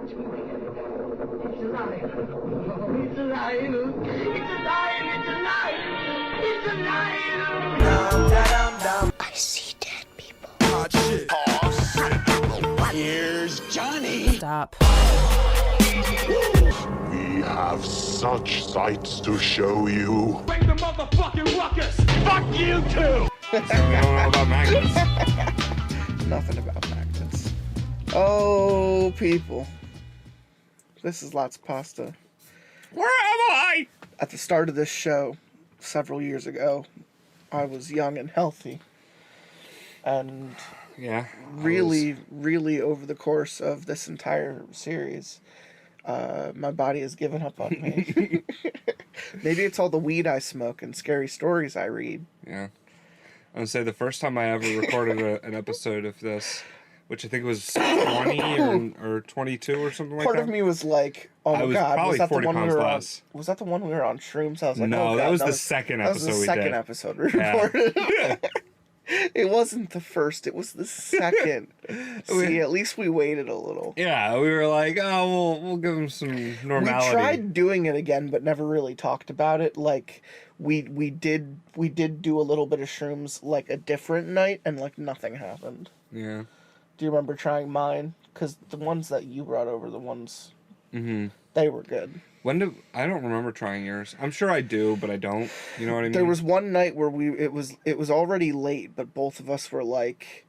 It's alive. Oh, it's alive. It's alive. It's alive. It's alive. I see dead people. Hot shit. Here's Johnny. Stop. We have such sights to show you. Bring the motherfucking ruckus. Fuck you too! We don't know about magnets. Nothing about magnets. Oh, people. This is Lotsa Pasta. Where am I? At the start of this show, several years ago, I was young and healthy. And Yeah. really over the course of this entire series, my body has given up on me. Maybe it's all the weed I smoke and scary stories I read. Yeah. I would say the first time I ever recorded an episode of this, which I think was 20 or 22 or something like that. Part of me was like, oh my god, probably was that 40 the one we pounds were on? less. Was that the one we were on shrooms? I was like, No, oh god, that was the second episode we did. second episode we Yeah. recorded. It wasn't the first, it was the second. See, at least we waited a little. Yeah, we were like, oh, we'll give him some normality. We tried doing it again, but never really talked about it. Like, we did do a little bit of shrooms, like, a different night, and, like, nothing happened. Yeah. Do you remember trying mine? Because the ones that you brought over, the ones, Mm-hmm. they were good. I don't remember trying yours. I'm sure I do, but I don't. You know what I mean? There was one night where it was already late, but both of us were like,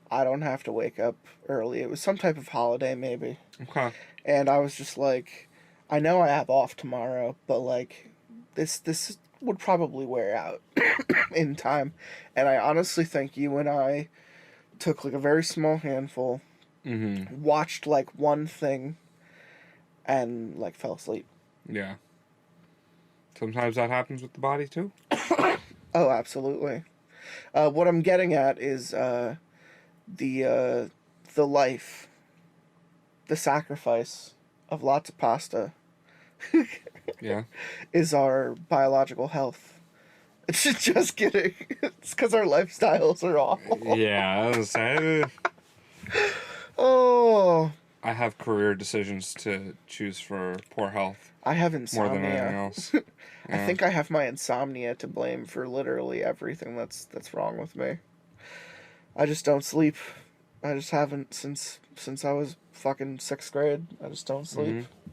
I don't have to wake up early. It was some type of holiday, maybe. Okay. And I was just like, I know I have off tomorrow, but like, this would probably wear out in time. And I honestly think you and I took like a very small handful, Mm-hmm. watched like one thing, and like fell asleep. Yeah. Sometimes that happens with the body too. Oh, absolutely. What I'm getting at is the life, the sacrifice of Lotsa Pasta. Yeah. Is our biological health. Just kidding. It's because our lifestyles are awful. Yeah, I was saying. Oh, I have career decisions to choose for poor health I have more than anything insomnia. else. I think I have my insomnia to blame for literally everything that's wrong with me. I just don't sleep. I just haven't since I was fucking 6th grade. I just don't sleep. Mm-hmm.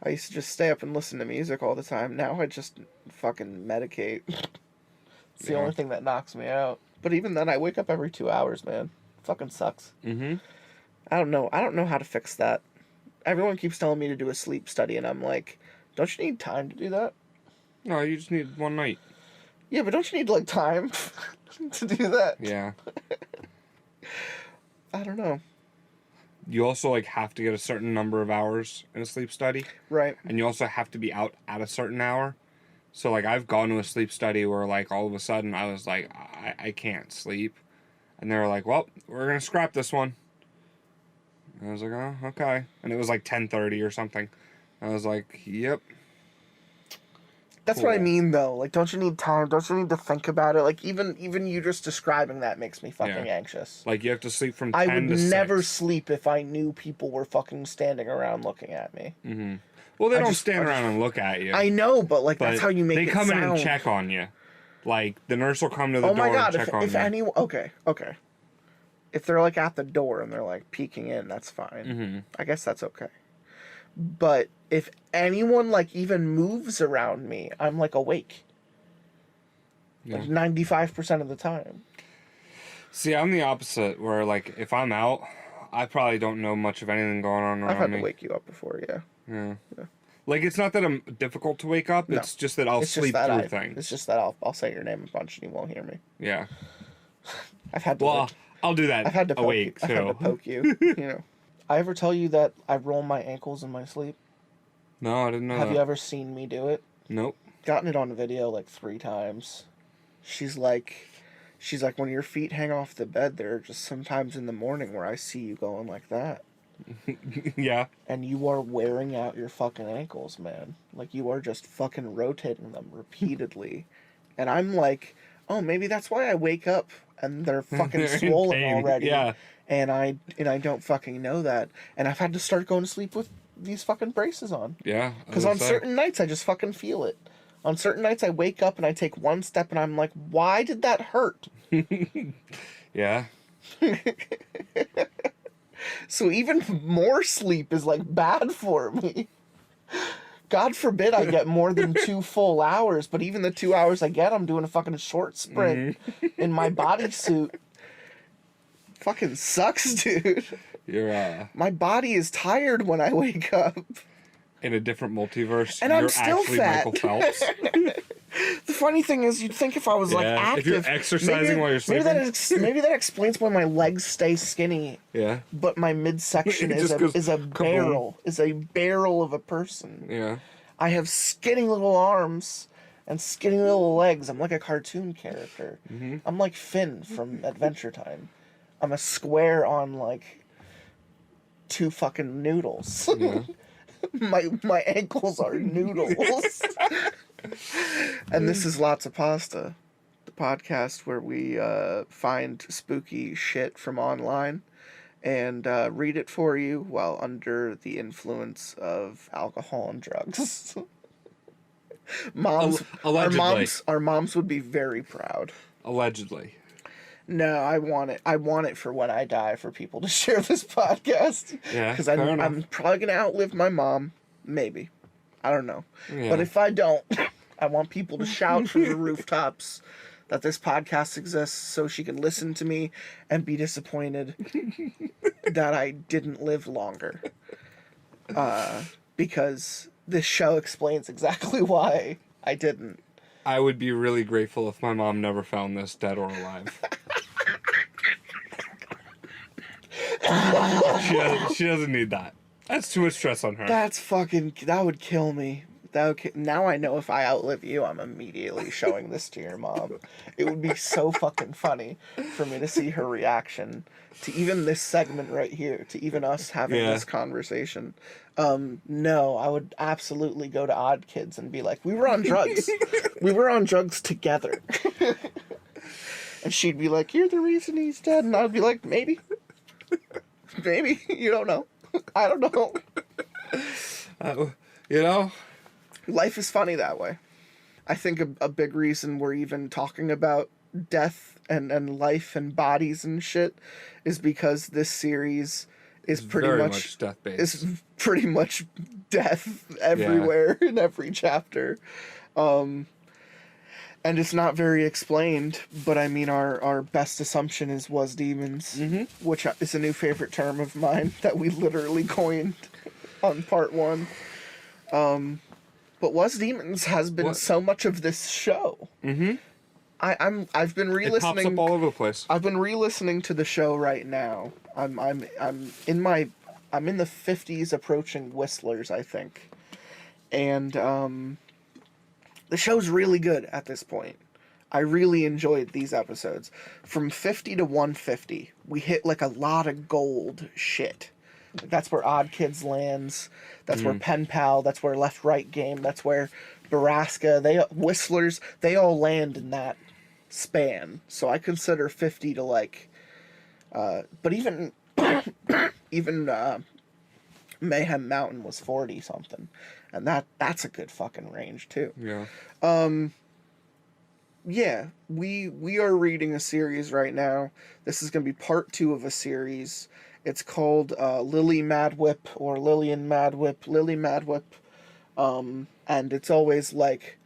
I used to just stay up and listen to music all the time. Now I just fucking medicate. It's the Yeah. only thing that knocks me out. But even then, I wake up every 2 hours, man. Fucking sucks. Mm-hmm. I don't know how to fix that. Everyone keeps telling me to do a sleep study, and I'm like, don't you need time to do that? No, you just need one night. Yeah, but don't you need, like, time to do that? Yeah. I don't know. You also like have to get a certain number of hours in a sleep study. Right. And you also have to be out at a certain hour. So like I've gone to a sleep study where like all of a sudden I was like, I can't sleep. And they were like, well, we're going to scrap this one. And I was like, oh, okay. And it was like 10:30 or something. I was like, yep. That's Cool. what I mean, though. Like, don't you need time? Don't you need to think about it? Like, even you just describing that makes me fucking Yeah. anxious. Like you have to sleep from 10 I would to 6. never sleep if I knew people were fucking standing around looking at me. Mm-hmm. Well, they I don't just- stand around and look at you. I know, but, like, but that's how you make they it come in sound. and check on you. Like the nurse will come to the Oh door my god, and check on if you. anyone... Okay. If they're, like, at the door and they're, like, peeking in, that's fine. Mm-hmm. I guess that's okay. But if anyone, like, even moves around me, I'm, like, awake. Yeah. Like, 95% of the time. See, I'm the opposite, where, like, if I'm out, I probably don't know much of anything going on I've around had me. to wake you up before, yeah. Yeah. Yeah. Like, it's not that I'm difficult to wake up, No. it's just that I'll It's sleep just that through things. It's just that I'll say your name a bunch and you won't hear me. Yeah. I've had to Well, like, I'll do that I've had to poke awake, you. I've had to too. poke you. You know. I ever tell you that I roll my ankles in my sleep? No, I didn't know Have that. you ever seen me do it? Nope. Gotten it on video like 3 times. She's like, when your feet hang off the bed, there are just sometimes in the morning where I see you going like that. Yeah. And you are wearing out your fucking ankles, man. Like, you are just fucking rotating them repeatedly. And I'm like, oh, maybe that's why I wake up and they're fucking They're in swollen pain, already. yeah. And I don't fucking know that. And I've had to start going to sleep with these fucking braces on. Yeah. Because on certain nights, I just fucking feel it. On certain nights, I wake up and I take one step and I'm like, why did that hurt? Yeah. So even more sleep is, like, bad for me. God forbid I get more than 2 full hours, but even the 2 hours I get, I'm doing a fucking short sprint in my bodysuit. Fucking sucks, dude. You're My body is tired when I wake up. in a different multiverse. And you're I'm still actually fat. Michael Phelps. The funny thing is, you'd think if I was, like, Yeah, active... if you're exercising while you're sleeping. Maybe that explains why my legs stay skinny, Yeah. but my midsection It is just goes a kaboom. barrel. Is a barrel of a person. Yeah. I have skinny little arms and skinny little legs. I'm like a cartoon character. I'm like Finn from Adventure Time. I'm a square on, like, 2 fucking noodles. Yeah. my ankles are noodles. And this is Lotsa Pasta, the podcast where we find spooky shit from online and read it for you while under the influence of alcohol and drugs. Allegedly. Our moms would be very proud. Allegedly. No, I want it. I want it for when I die, for people to share this podcast. Yeah, Because fair enough. I'm probably gonna outlive my mom. Maybe. I don't know. Yeah. But if I don't, I want people to shout from the rooftops that this podcast exists so she can listen to me and be disappointed that I didn't live longer. Because this show explains exactly why I didn't. I would be really grateful if my mom never found this, dead or alive. She doesn't need that. That's too much stress on her. That would kill me. Now I know if I outlive you, I'm immediately showing this to your mom. It would be so fucking funny for me to see her reaction to even this segment right here, to even us having this conversation. No, I would absolutely go to Odd Kids and be like, we were on drugs. We were on drugs together. And she'd be like, you're the reason he's dead. And I'd be like, maybe. Maybe. You don't know. I don't know. You know? Life is funny that way. I think a big reason we're even talking about death and life and bodies and shit is because this series is pretty very much death-based. is pretty much death everywhere in every chapter. And it's not very explained, but I mean, our best assumption was demons, which is a new favorite term of mine that we literally coined on part 1. But was demons has been so much of this show. I've been re-listening. It pops up all over the place. I've been re-listening to the show right now. I'm in the 50s, approaching Whistlers, I think, and the show's really good at this point. I really enjoyed these episodes. From 50 to 150, we hit like a lot of gold shit. That's where Odd Kids lands. That's where Pen Pal. That's where Left Right Game. That's where Baraska. Whistlers. They all land in that span. So I consider 50 to like. But even Mayhem Mountain was 40 something, and that's a good fucking range too. Yeah. Yeah, we are reading a series right now. This is going to be part 2 of a series. It's called Lillian Madwhip or Lillian Madwhip, Lily Madwhip. And it's always like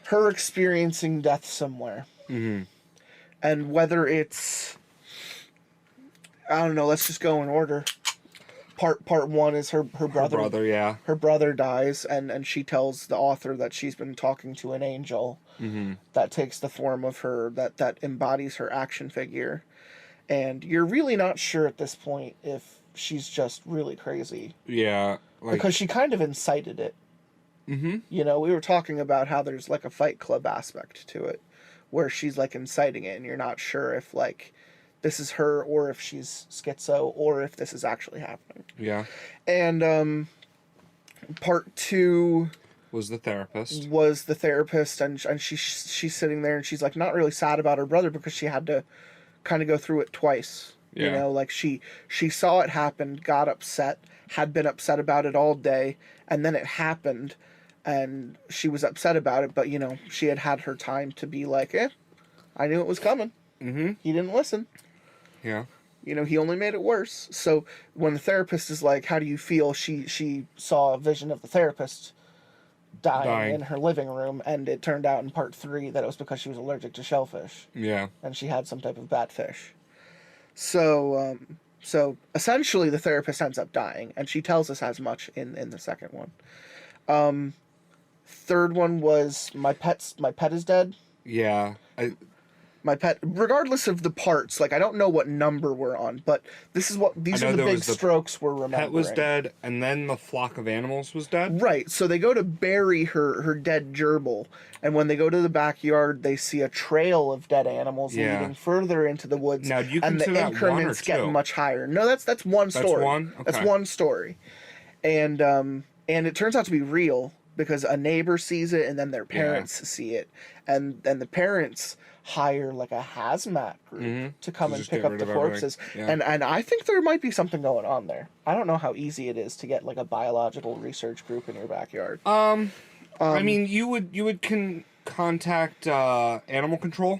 her experiencing death somewhere. And whether it's, I don't know, let's just go in order. Part 1 is her brother. Her brother, yeah. Her brother dies, and she tells the author that she's been talking to an angel that takes the form of her, that embodies her action figure. And you're really not sure at this point if she's just really crazy. Yeah. Because she kind of incited it. You know, we were talking about how there's like a Fight Club aspect to it, where she's like inciting it, and you're not sure if like this is her or if she's schizo or if this is actually happening. Yeah. And part 2 was the therapist. And she's sitting there and she's like not really sad about her brother because she had to kind of go through it twice. You Yeah. know, like she saw it happen, got upset, had been upset about it all day, and then it happened, and she was upset about it, but, you know, she had her time to be like, I knew it was coming. Mm-hmm. He didn't listen. Yeah. You know, he only made it worse. So when the therapist is like, how do you feel? She saw a vision of the therapist dying in her living room, and it turned out in part 3 that it was because she was allergic to shellfish. Yeah. And she had some type of bad fish. So essentially the therapist ends up dying, and she tells us as much in the second one. Third one was my pet is dead. Yeah. My pet, regardless of the parts, like I don't know what number we're on, but these are the big strokes we're remembering. Pet was dead, and then the flock of animals was dead. Right, so they go to bury her dead gerbil, and when they go to the backyard, they see a trail of dead animals leading further into the woods. Now, do you and the consider that one or increments get two? much higher. No, that's one story. That's one? Okay. That's one story, and it turns out to be real because a neighbor sees it, and then their parents see it, and the parents hire like a hazmat group to come and pick up the corpses. Yeah. And I think there might be something going on there. I don't know how easy it is to get like a biological research group in your backyard. I mean, you would contact animal control,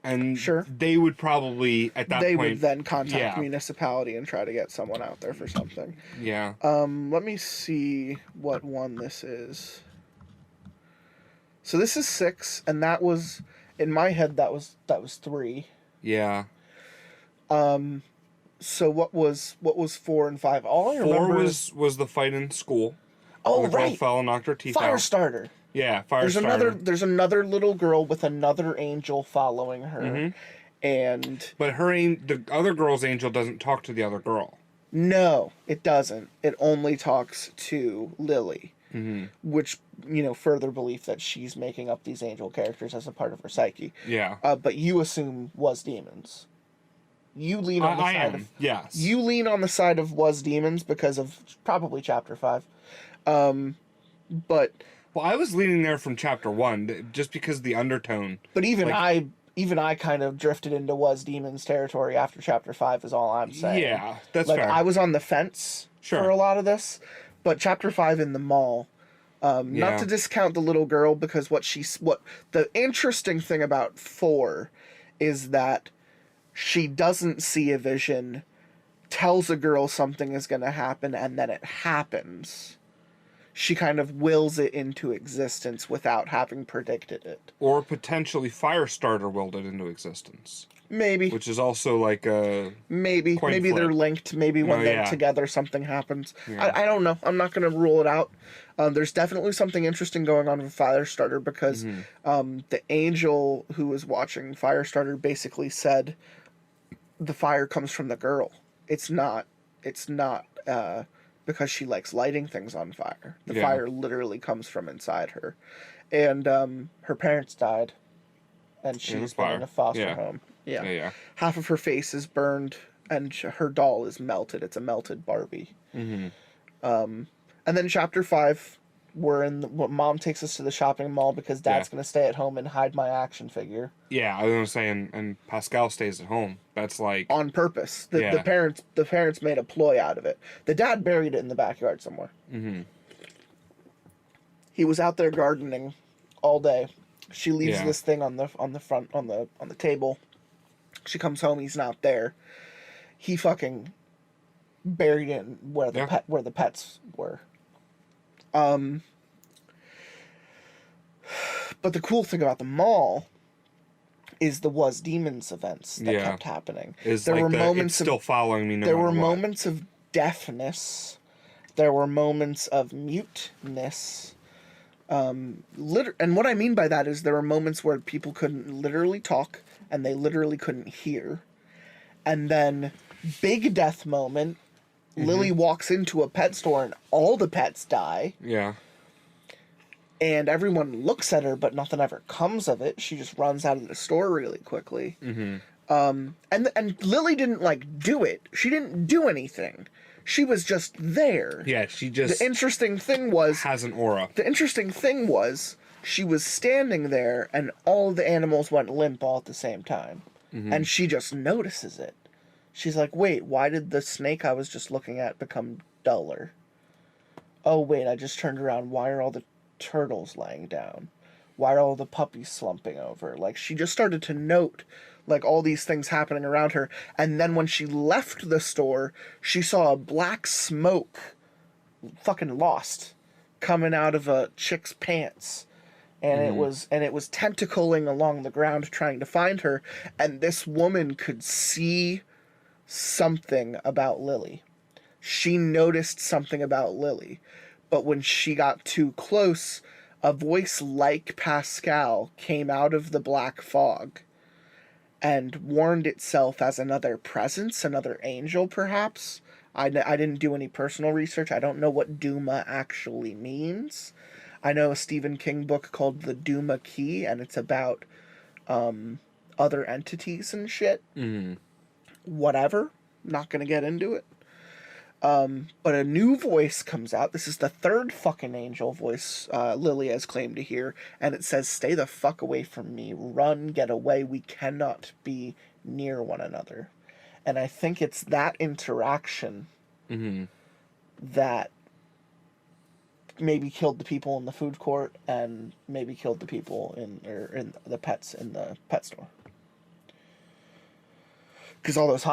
and they would probably at that point they would then contact municipality and try to get someone out there for something. Yeah. Let me see what one this is. So this is 6, and that was in my head. That was 3. Yeah. So what was 4 and 5? All I remember was the fight in school. Oh, the girl right. fell and knocked her teeth out. Firestarter. Yeah, Firestarter. There's another little girl with another angel following her, and but the other girl's angel doesn't talk to the other girl. No, it doesn't. It only talks to Lily, which, you know, further belief that she's making up these angel characters as a part of her psyche. Yeah. But you assume was demons. You lean on the side of yes. You lean on the side of was demons because of probably chapter 5. But well, I was leaning there from chapter 1 just because of the undertone. But even I kind of drifted into was demons territory after chapter 5 is all I'm saying. Yeah, that's like, fair. I was on the fence for a lot of this, but chapter 5 in the mall, not to discount the little girl, because what the interesting thing about 4 is that she doesn't see a vision, tells a girl something is going to happen, and then it happens. She kind of wills it into existence without having predicted it. Or potentially Firestarter willed it into existence. Maybe. Which is also like a... Maybe they're linked. Maybe when they're together something happens. Yeah. I don't know. I'm not going to rule it out. There's definitely something interesting going on with Firestarter because the angel who was watching Firestarter basically said the fire comes from the girl. It's not because she likes lighting things on fire. The fire literally comes from inside her. And her parents died, and she's been in a foster home. Yeah. Half of her face is burned, and her doll is melted. It's a melted Barbie. And then chapter 5, Mom takes us to the shopping mall because Dad's going to stay at home and hide my action figure. Yeah, I was going to say, and Pascal stays at home. That's like... on purpose. The parents made a ploy out of it. The dad buried it in the backyard somewhere. He was out there gardening all day. She leaves this thing on the table. She comes home, he's not there. He fucking buried it where the pets were. But the cool thing about the mall is the Was Demons events that kept happening. There were moments it's still following me. There were moments of deafness. There were moments of muteness. And what I mean by that is there were moments where people couldn't literally talk and they literally couldn't hear. And then big death moment. Lily walks into a pet store and all the pets die. Yeah. And everyone looks at her, but nothing ever comes of it. She just runs out of the store really quickly. And Lily didn't do it. She didn't do anything. She was just there. Yeah, she just... The interesting thing was... has an aura. The interesting thing was she was standing there and all the animals went limp all at the same time. And she just notices it. She's like, wait, why did the snake I was just looking at become duller? Oh, wait, I just turned around. Why are all the turtles laying down? Why are all the puppies slumping over? Like, she just started to note, like, all these things happening around her. And then when she left the store, she saw a black smoke, fucking lost, coming out of a chick's pants. And it was tentacling along the ground trying to find her. And this woman could see something about Lily. She noticed something about Lily. But when she got too close, a voice like Pascal came out of the black fog and warned itself as another presence, another angel, perhaps. I didn't do any personal research. I don't know what Duma actually means. I know a Stephen King book called The Duma Key, and it's about other entities and shit. Whatever. Not gonna get into it. But a new voice comes out. This is the third fucking angel voice Lily has claimed to hear. And it says, stay the fuck away from me. Run, get away. We cannot be near one another. And I think it's that interaction that maybe killed the people in the food court and maybe killed the people in the pets in the pet store. Because all those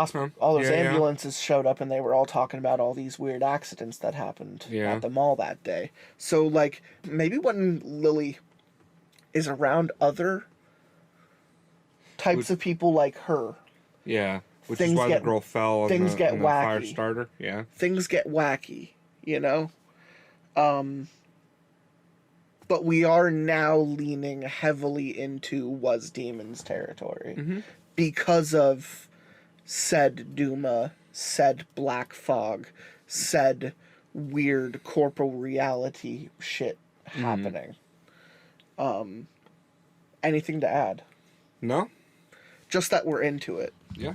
ambulances showed up and they were all talking about all these weird accidents that happened at the mall that day. So, like, maybe when Lily is around other types of people like her. Yeah, which is why the girl fell in the fire starter. Yeah. Things get wacky, you know? But we are now leaning heavily into Was Demons territory. Because of said Duma, said Black Fog, said weird corporal reality shit happening. Anything to add? No. Just that we're into it. Yeah.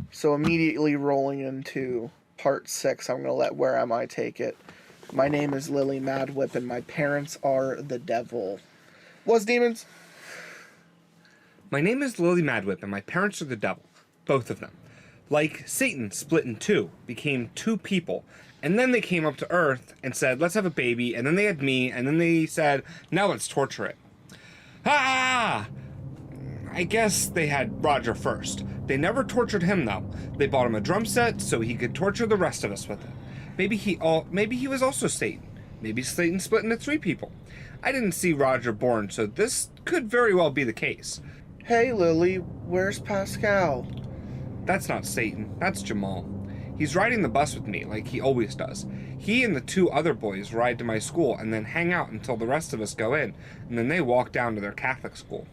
So immediately rolling into part 6, I'm going to let Where Am I take it. My name is Lillian Madwhip, and my parents are the devil. Was demons? My name is Lillian Madwhip, and my parents are the devil. Both of them. Like Satan split in two, became two people, and then they came up to Earth and said, let's have a baby, and then they had me, and then they said, now let's torture it. Ah! I guess they had Roger first. They never tortured him, though. They bought him a drum set so he could torture the rest of us with it. Maybe he was also Satan. Maybe Satan split into 3 people. I didn't see Roger born, so this could very well be the case. Hey, Lily, where's Pascal? That's not Satan. That's Jamal. He's riding the bus with me, like he always does. He and the 2 other boys ride to my school and then hang out until the rest of us go in, and then they walk down to their Catholic school.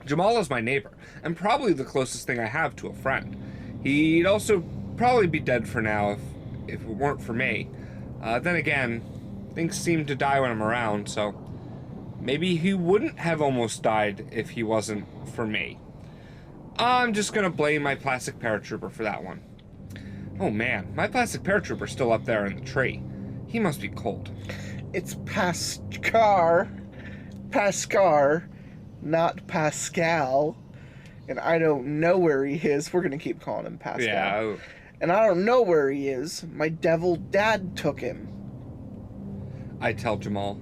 Jamal is my neighbor, and probably the closest thing I have to a friend. He'd also probably be dead for now if it weren't for me. Then again, things seem to die when I'm around, so maybe he wouldn't have almost died if he wasn't for me. I'm just gonna blame my plastic paratrooper for that one. Oh man, my plastic paratrooper's still up there in the tree. He must be cold. It's Pascal, not Pascal. And I don't know where he is. We're gonna keep calling him Pascal. Yeah. And I don't know where he is. My devil dad took him. I tell Jamal.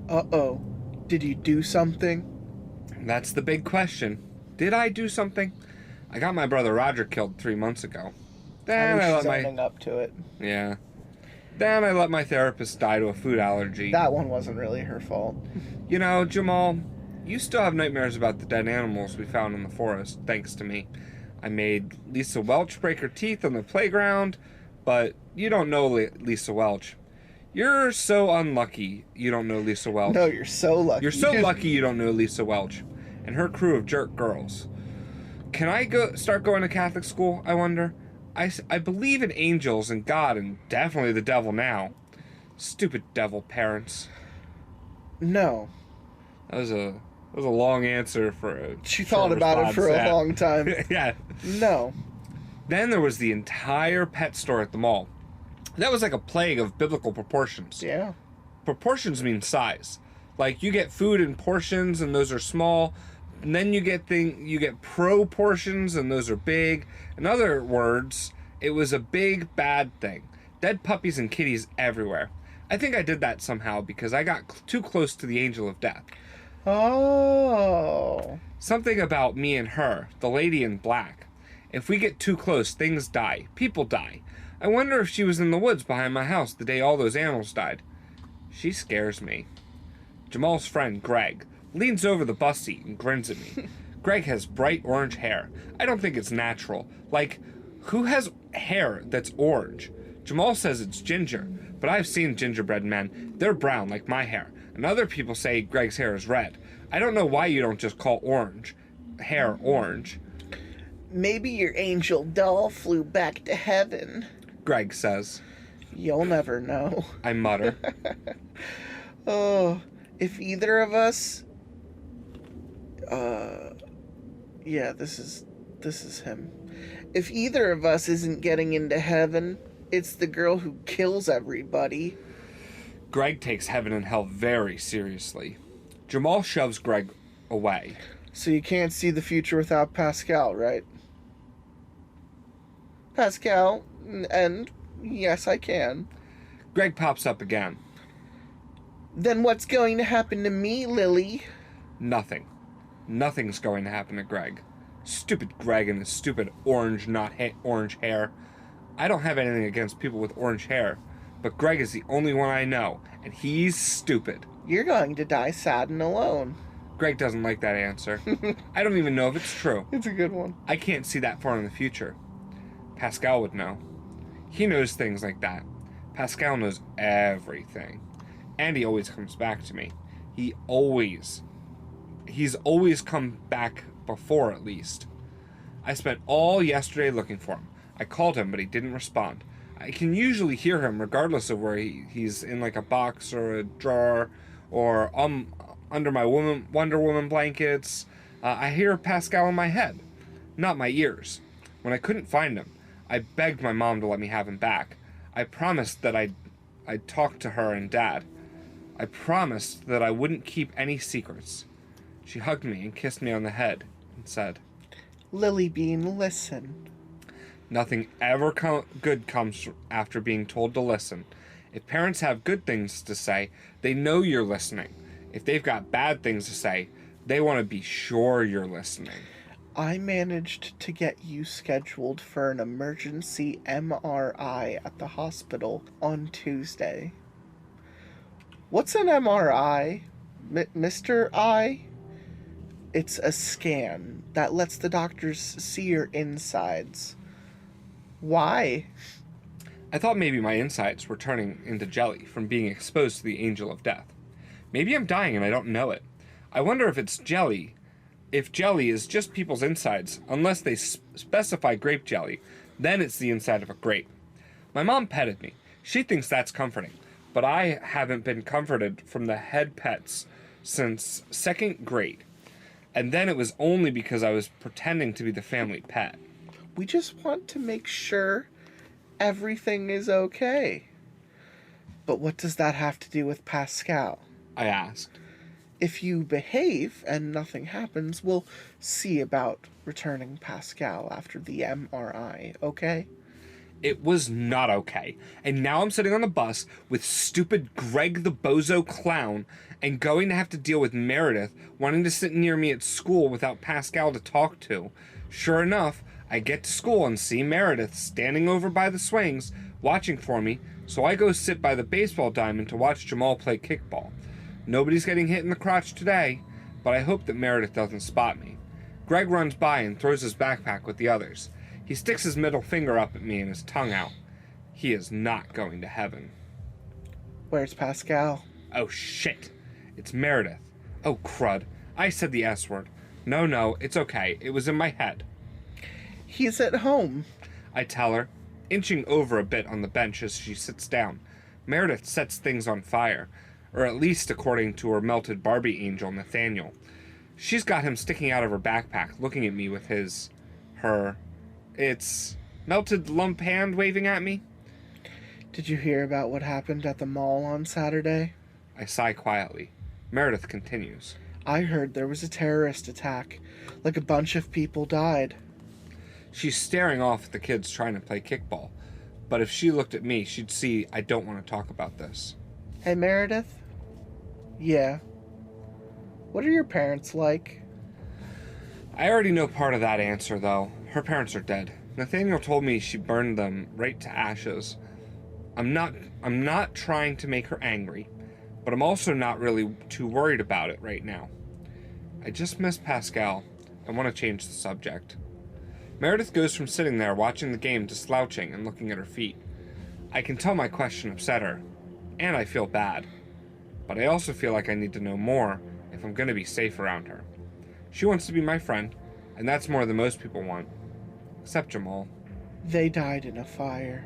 Uh-oh. Did you do something? That's the big question. Did I do something? I got my brother Roger killed 3 months ago. Then I let owning up to it. Yeah. Then I let my therapist die to a food allergy. That one wasn't really her fault. You know, Jamal, you still have nightmares about the dead animals we found in the forest, thanks to me. I made Lisa Welch break her teeth on the playground, but you don't know Lisa Welch. You're so unlucky you don't know Lisa Welch. No, you're so lucky. You're so lucky you don't know Lisa Welch and her crew of jerk girls. Can I start going to Catholic school, I wonder? I believe in angels and God and definitely the devil now. Stupid devil parents. No. That was a long answer for a She thought about it for a long time. Yeah. No. Then there was the entire pet store at the mall. That was like a plague of biblical proportions. Yeah. Proportions mean size. Like, you get food in portions, and those are small. And then you get proportions, and those are big. In other words, it was a big bad thing. Dead puppies and kitties everywhere. I think I did that somehow because I got too close to the angel of death. Oh. Something about me and her, the lady in black. If we get too close, things die. People die. I wonder if she was in the woods behind my house the day all those animals died. She scares me. Jamal's friend, Greg, leans over the bus seat and grins at me. Greg has bright orange hair. I don't think it's natural. Like, who has hair that's orange? Jamal says it's ginger, but I've seen gingerbread men. They're brown like my hair. And other people say Greg's hair is red. I don't know why you don't just call hair orange. Maybe your angel doll flew back to heaven, Greg says. You'll never know. I mutter. Oh, if either of us... Yeah, this is him. If either of us isn't getting into heaven, it's the girl who kills everybody. Greg takes heaven and hell very seriously. Jamal shoves Greg away. So you can't see the future without Pascal, right? Pascal, and yes, I can. Greg pops up again. Then what's going to happen to me, Lily? Nothing. Nothing's going to happen to Greg. Stupid Greg and his stupid orange hair. I don't have anything against people with orange hair, but Greg is the only one I know, and he's stupid. You're going to die sad and alone. Greg doesn't like that answer. I don't even know if it's true. It's a good one. I can't see that far in the future. Pascal would know. He knows things like that. Pascal knows everything. And he always comes back to me. He's always come back before, at least. I spent all yesterday looking for him. I called him, but he didn't respond. I can usually hear him regardless of where he's in, like a box or a drawer or under my Wonder Woman blankets. I hear Pascal in my head, not my ears. When I couldn't find him, I begged my mom to let me have him back. I promised that I'd talk to her and Dad. I promised that I wouldn't keep any secrets. She hugged me and kissed me on the head and said, Lily Bean, listen. Nothing ever good comes after being told to listen. If parents have good things to say, they know you're listening. If they've got bad things to say, they want to be sure you're listening. I managed to get you scheduled for an emergency MRI at the hospital on Tuesday. What's an MRI, Mr. I? It's a scan that lets the doctors see your insides. Why? I thought maybe my insides were turning into jelly from being exposed to the angel of death. Maybe I'm dying and I don't know it. I wonder if it's jelly. If jelly is just people's insides, unless they specify grape jelly, then it's the inside of a grape. My mom petted me. She thinks that's comforting, but I haven't been comforted from the head pets since 2nd grade. And then it was only because I was pretending to be the family pet. We just want to make sure everything is okay. But what does that have to do with Pascal? I asked. If you behave and nothing happens, we'll see about returning Pascal after the MRI, okay? It was not okay. And now I'm sitting on the bus with stupid Greg the Bozo Clown and going to have to deal with Meredith wanting to sit near me at school without Pascal to talk to. Sure enough, I get to school and see Meredith standing over by the swings watching for me, so I go sit by the baseball diamond to watch Jamal play kickball. Nobody's getting hit in the crotch today, but I hope that Meredith doesn't spot me. Greg runs by and throws his backpack with the others. He sticks his middle finger up at me and his tongue out. He is not going to heaven. Where's Pascal? Oh shit. It's Meredith. Oh crud. I said the S word. No, it's okay. It was in my head. He's at home. I tell her, inching over a bit on the bench as she sits down. Meredith sets things on fire, or at least according to her melted Barbie angel, Nathaniel. She's got him sticking out of her backpack, looking at me with its melted lump hand waving at me. Did you hear about what happened at the mall on Saturday? I sigh quietly. Meredith continues. I heard there was a terrorist attack. Like a bunch of people died. She's staring off at the kids trying to play kickball. But if she looked at me, she'd see I don't want to talk about this. Hey, Meredith? Yeah. What are your parents like? I already know part of that answer, though. Her parents are dead. Nathaniel told me she burned them right to ashes. I'm not trying to make her angry, but I'm also not really too worried about it right now. I just miss Pascal. I want to change the subject. Meredith goes from sitting there watching the game to slouching and looking at her feet. I can tell my question upset her, and I feel bad. But I also feel like I need to know more if I'm going to be safe around her. She wants to be my friend, and that's more than most people want. Except Jamal. They died in a fire.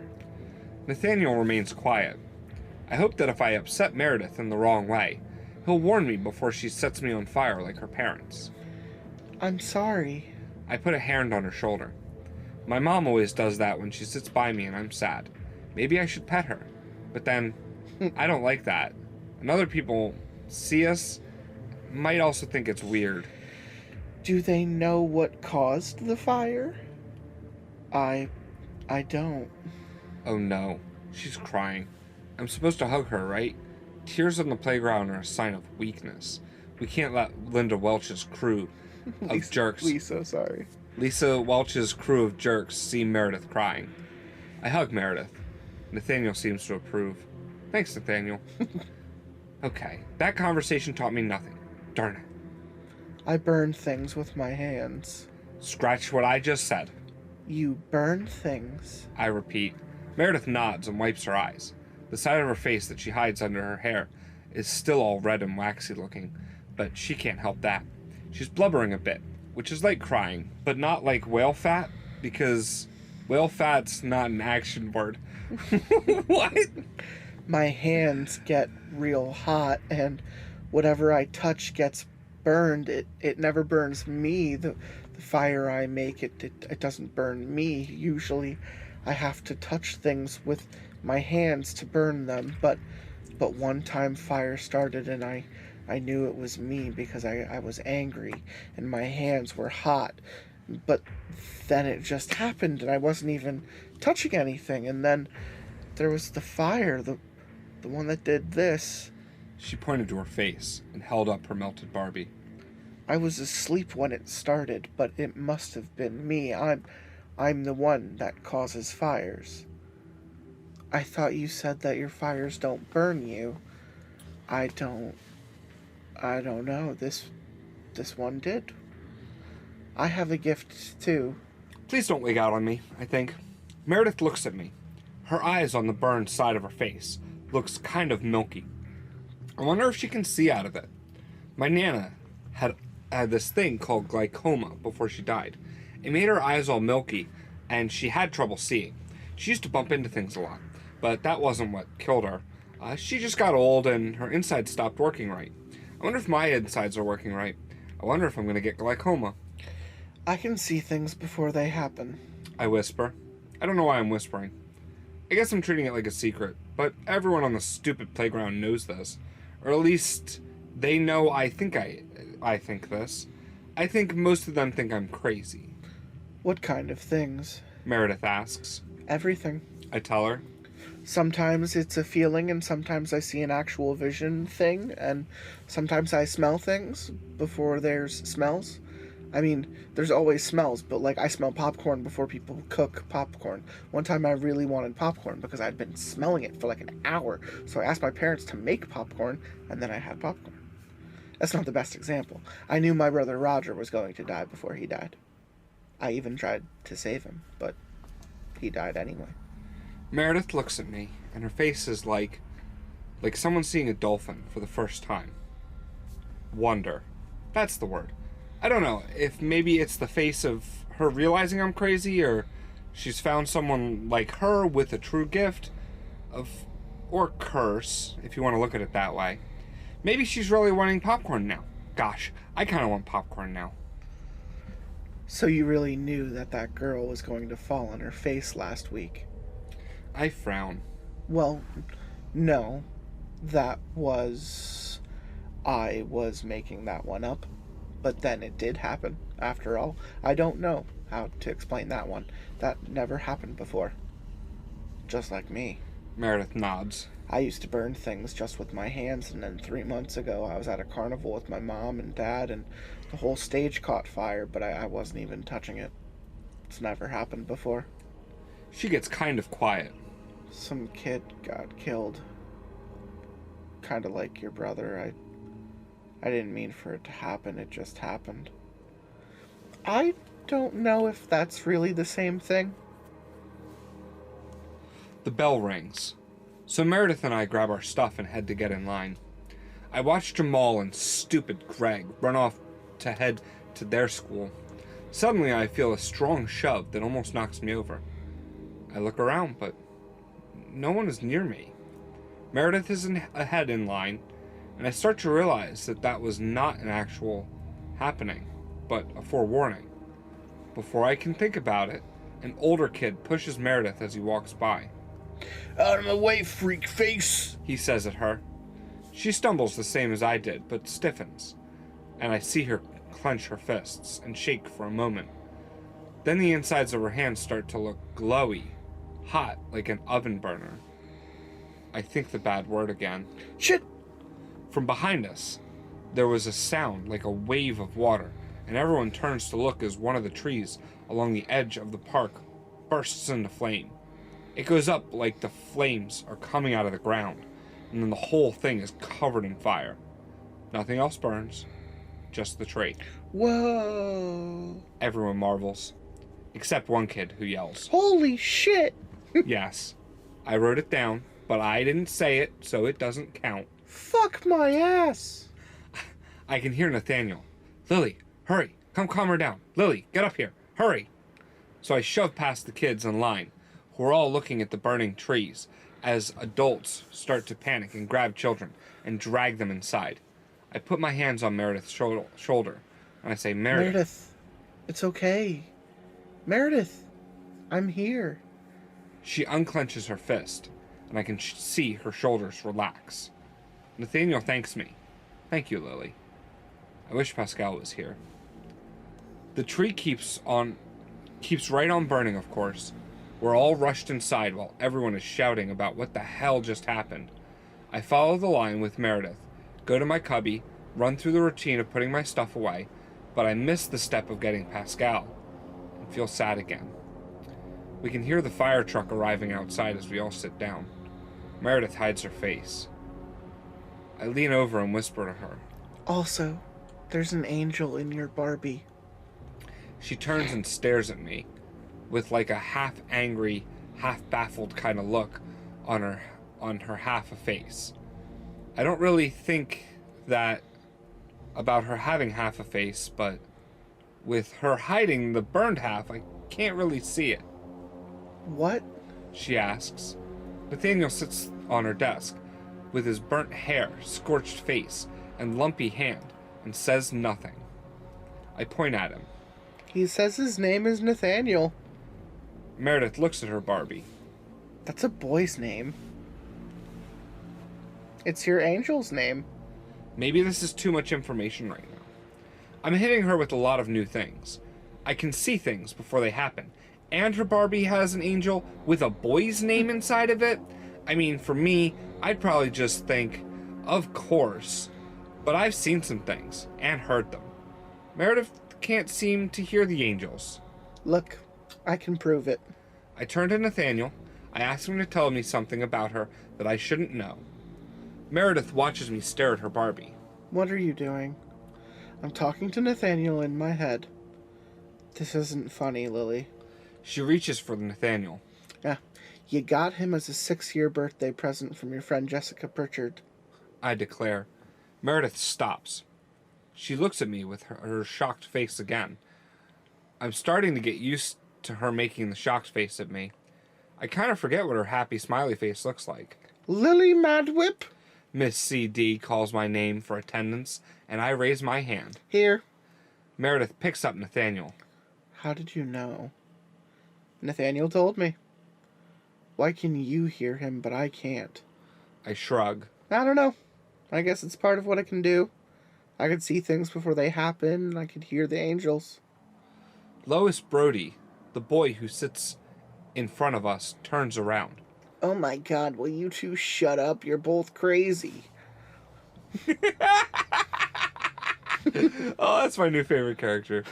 Nathaniel remains quiet. I hope that if I upset Meredith in the wrong way, he'll warn me before she sets me on fire like her parents. I'm sorry. I put a hand on her shoulder. My mom always does that when she sits by me and I'm sad. Maybe I should pet her. But then, I don't like that. And other people see us, might also think it's weird. Do they know what caused the fire? I don't. Oh no, she's crying. I'm supposed to hug her, right? Tears on the playground are a sign of weakness. We can't let Linda Welch's crew of jerks... Lisa Welch's crew of jerks see Meredith crying. I hug Meredith. Nathaniel seems to approve. Thanks, Nathaniel. Okay, that conversation taught me nothing. Darn it. I burn things with my hands. Scratch what I just said. You burn things? I repeat. Meredith nods and wipes her eyes. The side of her face that she hides under her hair is still all red and waxy looking, but she can't help that. She's blubbering a bit, which is like crying, but not like whale fat, because whale fat's not an action word. What? My hands get real hot, and whatever I touch gets burned. It never burns me. The fire I make, it doesn't burn me. Usually I have to touch things with my hands to burn them, but one time fire started and I knew it was me because I was angry and my hands were hot. But then it just happened and I wasn't even touching anything, and then there was the fire, the one that did this. She pointed to her face and held up her melted Barbie. I was asleep when it started, but it must have been me. I'm the one that causes fires. I thought you said that your fires don't burn you. I don't know. This one did. I have a gift too. Please don't wig out on me, I think. Meredith looks at me. Her eyes on the burned side of her face looks kind of milky. I wonder if she can see out of it. My Nana had this thing called glaucoma before she died. It made her eyes all milky, and she had trouble seeing. She used to bump into things a lot, but that wasn't what killed her. She just got old, and her insides stopped working right. I wonder if my insides are working right. I wonder if I'm going to get glaucoma. I can see things before they happen. I whisper. I don't know why I'm whispering. I guess I'm treating it like a secret, but everyone on the stupid playground knows this. Or at least they know I think this. I think most of them think I'm crazy. What kind of things? Meredith asks. Everything. I tell her. Sometimes it's a feeling, and sometimes I see an actual vision thing, and sometimes I smell things before there's smells. I mean, there's always smells, but like I smell popcorn before people cook popcorn. One time I really wanted popcorn because I'd been smelling it for like an hour, so I asked my parents to make popcorn, and then I had popcorn. That's not the best example. I knew my brother Roger was going to die before he died. I even tried to save him, but he died anyway. Meredith looks at me, and her face is like someone seeing a dolphin for the first time. Wonder. That's the word. I don't know if maybe it's the face of her realizing I'm crazy, or she's found someone like her with a true gift or curse, if you want to look at it that way. Maybe she's really wanting popcorn now. Gosh, I kind of want popcorn now. So you really knew that girl was going to fall on her face last week? I frown. Well, no. That was I was making that one up. But then it did happen, after all. I don't know how to explain that one. That never happened before. Just like me. Meredith nods. I used to burn things just with my hands, and then 3 months ago I was at a carnival with my mom and dad, and the whole stage caught fire, but I wasn't even touching it. It's never happened before. She gets kind of quiet. Some kid got killed. Kinda like your brother. I didn't mean for it to happen, it just happened. I don't know if that's really the same thing. The bell rings. So Meredith and I grab our stuff and head to get in line. I watch Jamal and stupid Greg run off to head to their school. Suddenly I feel a strong shove that almost knocks me over. I look around, but no one is near me. Meredith is ahead in line, and I start to realize that that was not an actual happening, but a forewarning. Before I can think about it, an older kid pushes Meredith as he walks by. Out of my way, freak face! He says at her. She stumbles the same as I did, but stiffens, and I see her clench her fists and shake for a moment. Then the insides of her hands start to look glowy, hot like an oven burner. I think the bad word again. Shit! From behind us, there was a sound like a wave of water, and everyone turns to look as one of the trees along the edge of the park bursts into flame. It goes up like the flames are coming out of the ground, and then the whole thing is covered in fire. Nothing else burns, just the tree. Whoa! Everyone marvels, except one kid who yells. Holy shit! Yes, I wrote it down, but I didn't say it, so it doesn't count. Fuck my ass! I can hear Nathaniel. Lily, hurry, come calm her down. Lily, get up here, hurry. So I shove past the kids in line, who are all looking at the burning trees, as adults start to panic and grab children and drag them inside. I put my hands on Meredith's shoulder, and I say, Meredith, it's okay. Meredith, I'm here. She unclenches her fist, and I can see her shoulders relax. Nathaniel thanks me. Thank you, Lily. I wish Pascal was here. The tree keeps right on burning, of course. We're all rushed inside while everyone is shouting about what the hell just happened. I follow the line with Meredith, go to my cubby, run through the routine of putting my stuff away, but I miss the step of getting Pascal, and feel sad again. We can hear the fire truck arriving outside as we all sit down. Meredith hides her face. I lean over and whisper to her. Also, there's an angel in your Barbie. She turns and stares at me, with like a half-angry, half-baffled kind of look on her half a face. I don't really think that about her having half a face, but with her hiding the burned half, I can't really see it. What? She asks. Nathaniel sits on her desk, with his burnt hair, scorched face, and lumpy hand, and says nothing. I point at him. He says his name is Nathaniel. Meredith looks at her Barbie. That's a boy's name. It's your angel's name. Maybe this is too much information right now. I'm hitting her with a lot of new things. I can see things before they happen. And her Barbie has an angel with a boy's name inside of it? I mean, for me, I'd probably just think, of course. But I've seen some things, and heard them. Meredith can't seem to hear the angels. Look, I can prove it. I turn to Nathaniel. I ask him to tell me something about her that I shouldn't know. Meredith watches me stare at her Barbie. What are you doing? I'm talking to Nathaniel in my head. This isn't funny, Lily. She reaches for Nathaniel. Yeah, you got him as a 6-year birthday present from your friend Jessica Pritchard. I declare. Meredith stops. She looks at me with her shocked face again. I'm starting to get used to her making the shocked face at me. I kind of forget what her happy smiley face looks like. Lillian Madwhip? Miss C.D. calls my name for attendance, and I raise my hand. Here. Meredith picks up Nathaniel. How did you know? Nathaniel told me. Why can you hear him, but I can't? I shrug. I don't know. I guess it's part of what I can do. I could see things before they happen. I could hear the angels. Lois Brody, the boy who sits in front of us, turns around. Oh my god, will you two shut up? You're both crazy. Oh, that's my new favorite character.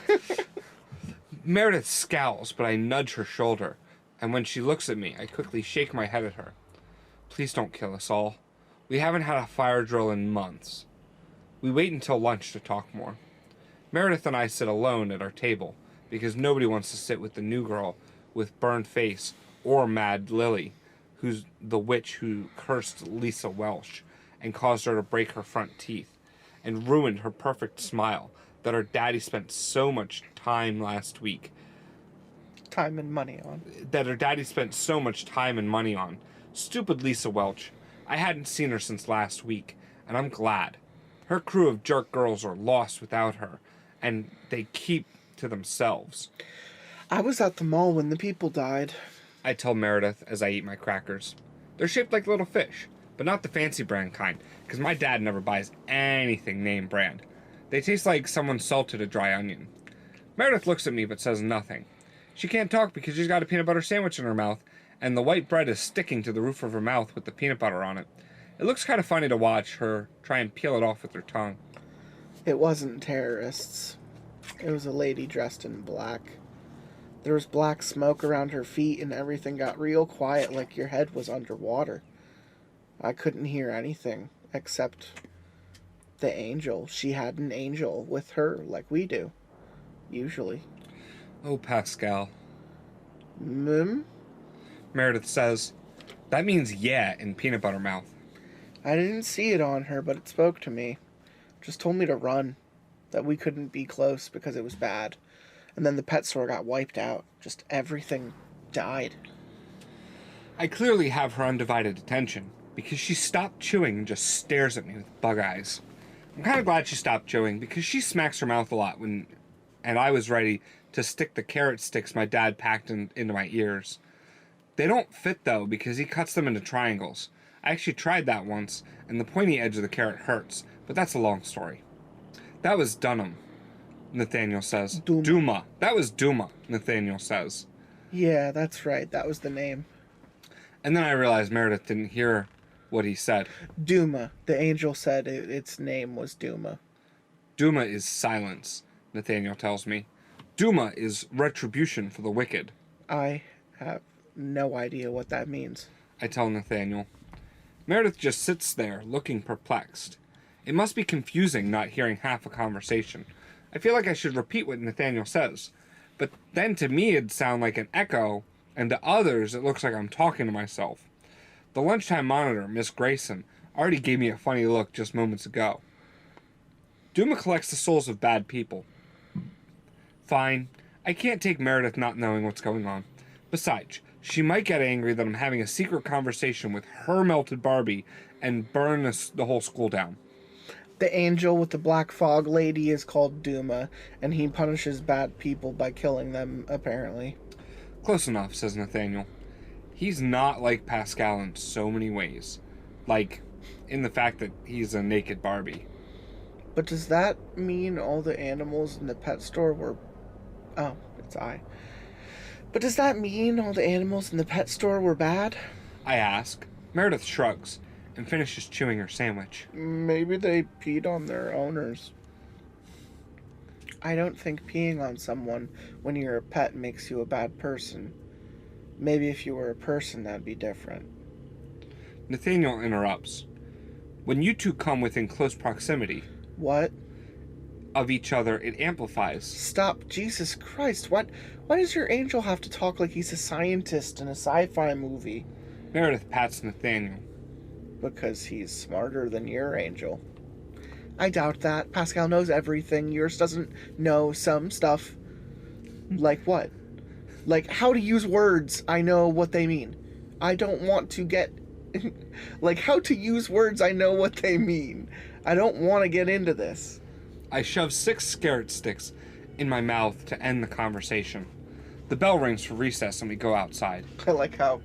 Meredith scowls, but I nudge her shoulder, and when she looks at me, I quickly shake my head at her. Please don't kill us all. We haven't had a fire drill in months. We wait until lunch to talk more. Meredith and I sit alone at our table, because nobody wants to sit with the new girl with burned face, or Mad Lily, who's the witch who cursed Lisa Welsh and caused her to break her front teeth, and ruined her perfect smile that her daddy spent so much time last week. Time and money on. That her daddy spent so much time and money on. Stupid Lisa Welch. I hadn't seen her since last week, and I'm glad. Her crew of jerk girls are lost without her, and they keep to themselves. I was at the mall when the people died. I tell Meredith as I eat my crackers. They're shaped like little fish, but not the fancy brand kind, because my dad never buys anything name brand. They taste like someone salted a dry onion. Meredith looks at me but says nothing. She can't talk because she's got a peanut butter sandwich in her mouth, and the white bread is sticking to the roof of her mouth with the peanut butter on it. It looks kind of funny to watch her try and peel it off with her tongue. It wasn't terrorists. It was a lady dressed in black. There was black smoke around her feet, and everything got real quiet like your head was underwater. I couldn't hear anything except the angel. She had an angel with her like we do, usually. Oh, Pascal. Meredith says, that means yeah in peanut butter mouth. I didn't see it on her, but it spoke to me. Just told me to run. That we couldn't be close because it was bad. And then the pet store got wiped out. Just everything died. I clearly have her undivided attention, because she stopped chewing and just stares at me with bug eyes. I'm kind of glad she stopped chewing, because she smacks her mouth a lot and I was ready to stick the carrot sticks my dad packed into my ears. They don't fit, though, because he cuts them into triangles. I actually tried that once, and the pointy edge of the carrot hurts, but that's a long story. That was Dunham, Nathaniel says. Duma. That was Duma, Nathaniel says. Yeah, that's right. That was the name. And then I realized Meredith didn't hear what he said. Duma. The angel said its name was Duma. Duma is silence, Nathaniel tells me. Duma is retribution for the wicked. I have no idea what that means. I tell Nathaniel. Meredith just sits there, looking perplexed. It must be confusing not hearing half a conversation. I feel like I should repeat what Nathaniel says. But then to me it'd sound like an echo, and to others it looks like I'm talking to myself. The lunchtime monitor, Miss Grayson, already gave me a funny look just moments ago. Duma collects the souls of bad people. Fine. I can't take Meredith not knowing what's going on. Besides, she might get angry that I'm having a secret conversation with her melted Barbie and burn the whole school down. The angel with the black fog lady is called Duma, and he punishes bad people by killing them, apparently. Close enough, says Nathaniel. He's not like Pascal in so many ways. Like, in the fact that he's a naked Barbie. But does that mean all the animals in the pet store were... Oh, it's I. But does that mean all the animals in the pet store were bad? I ask. Meredith shrugs and finishes chewing her sandwich. Maybe they peed on their owners. I don't think peeing on someone when you're a pet makes you a bad person. Maybe if you were a person, that'd be different. Nathaniel interrupts. When you two come within close proximity... What? ...of each other, it amplifies. Stop. Jesus Christ. Why does your angel have to talk like he's a scientist in a sci-fi movie? Meredith pats Nathaniel. Because he's smarter than your angel. I doubt that. Pascal knows everything. Yours doesn't know some stuff. Like what? Like how to use words. I know what they mean. I don't want to get... like how to use words. I know what they mean. I don't want to get into this. I shove 6 carrot sticks in my mouth to end the conversation. The bell rings for recess and we go outside. I like how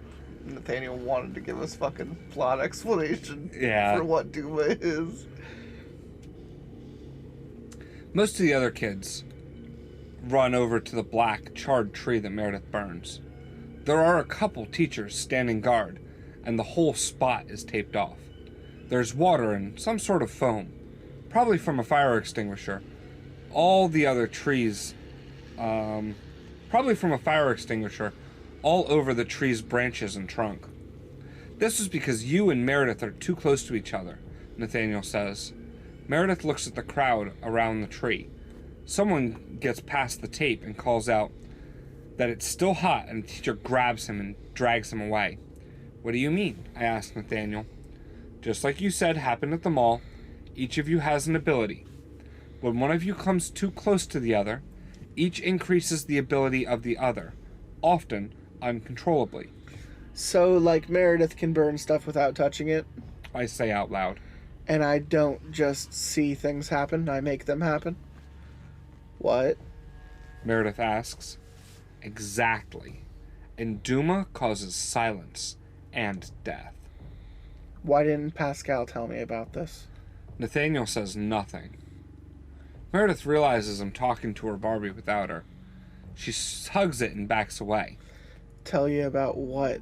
Nathaniel wanted to give us fucking plot explanation Yeah. for what Duma is. Most of the other kids run over to the black, charred tree that Meredith burns. There are a couple teachers standing guard, and the whole spot is taped off. There's water and some sort of foam, probably from a fire extinguisher. All the other trees, probably from a fire extinguisher, all over the tree's branches and trunk. This is because you and Meredith are too close to each other, Nathaniel says. Meredith looks at the crowd around the tree. Someone gets past the tape and calls out that it's still hot, and the teacher grabs him and drags him away. What do you mean? I asked Nathaniel. Just like you said happened at the mall, each of you has an ability. When one of you comes too close to the other, each increases the ability of the other, often uncontrollably. So, like, Meredith can burn stuff without touching it, I say out loud. and I don't just see things happen, I make them happen? What? Meredith asks. Exactly. And Duma causes silence and death. Why didn't Pascal tell me about this? Nathaniel says nothing. Meredith realizes I'm talking to her Barbie without her. She hugs it and backs away. Tell you about what?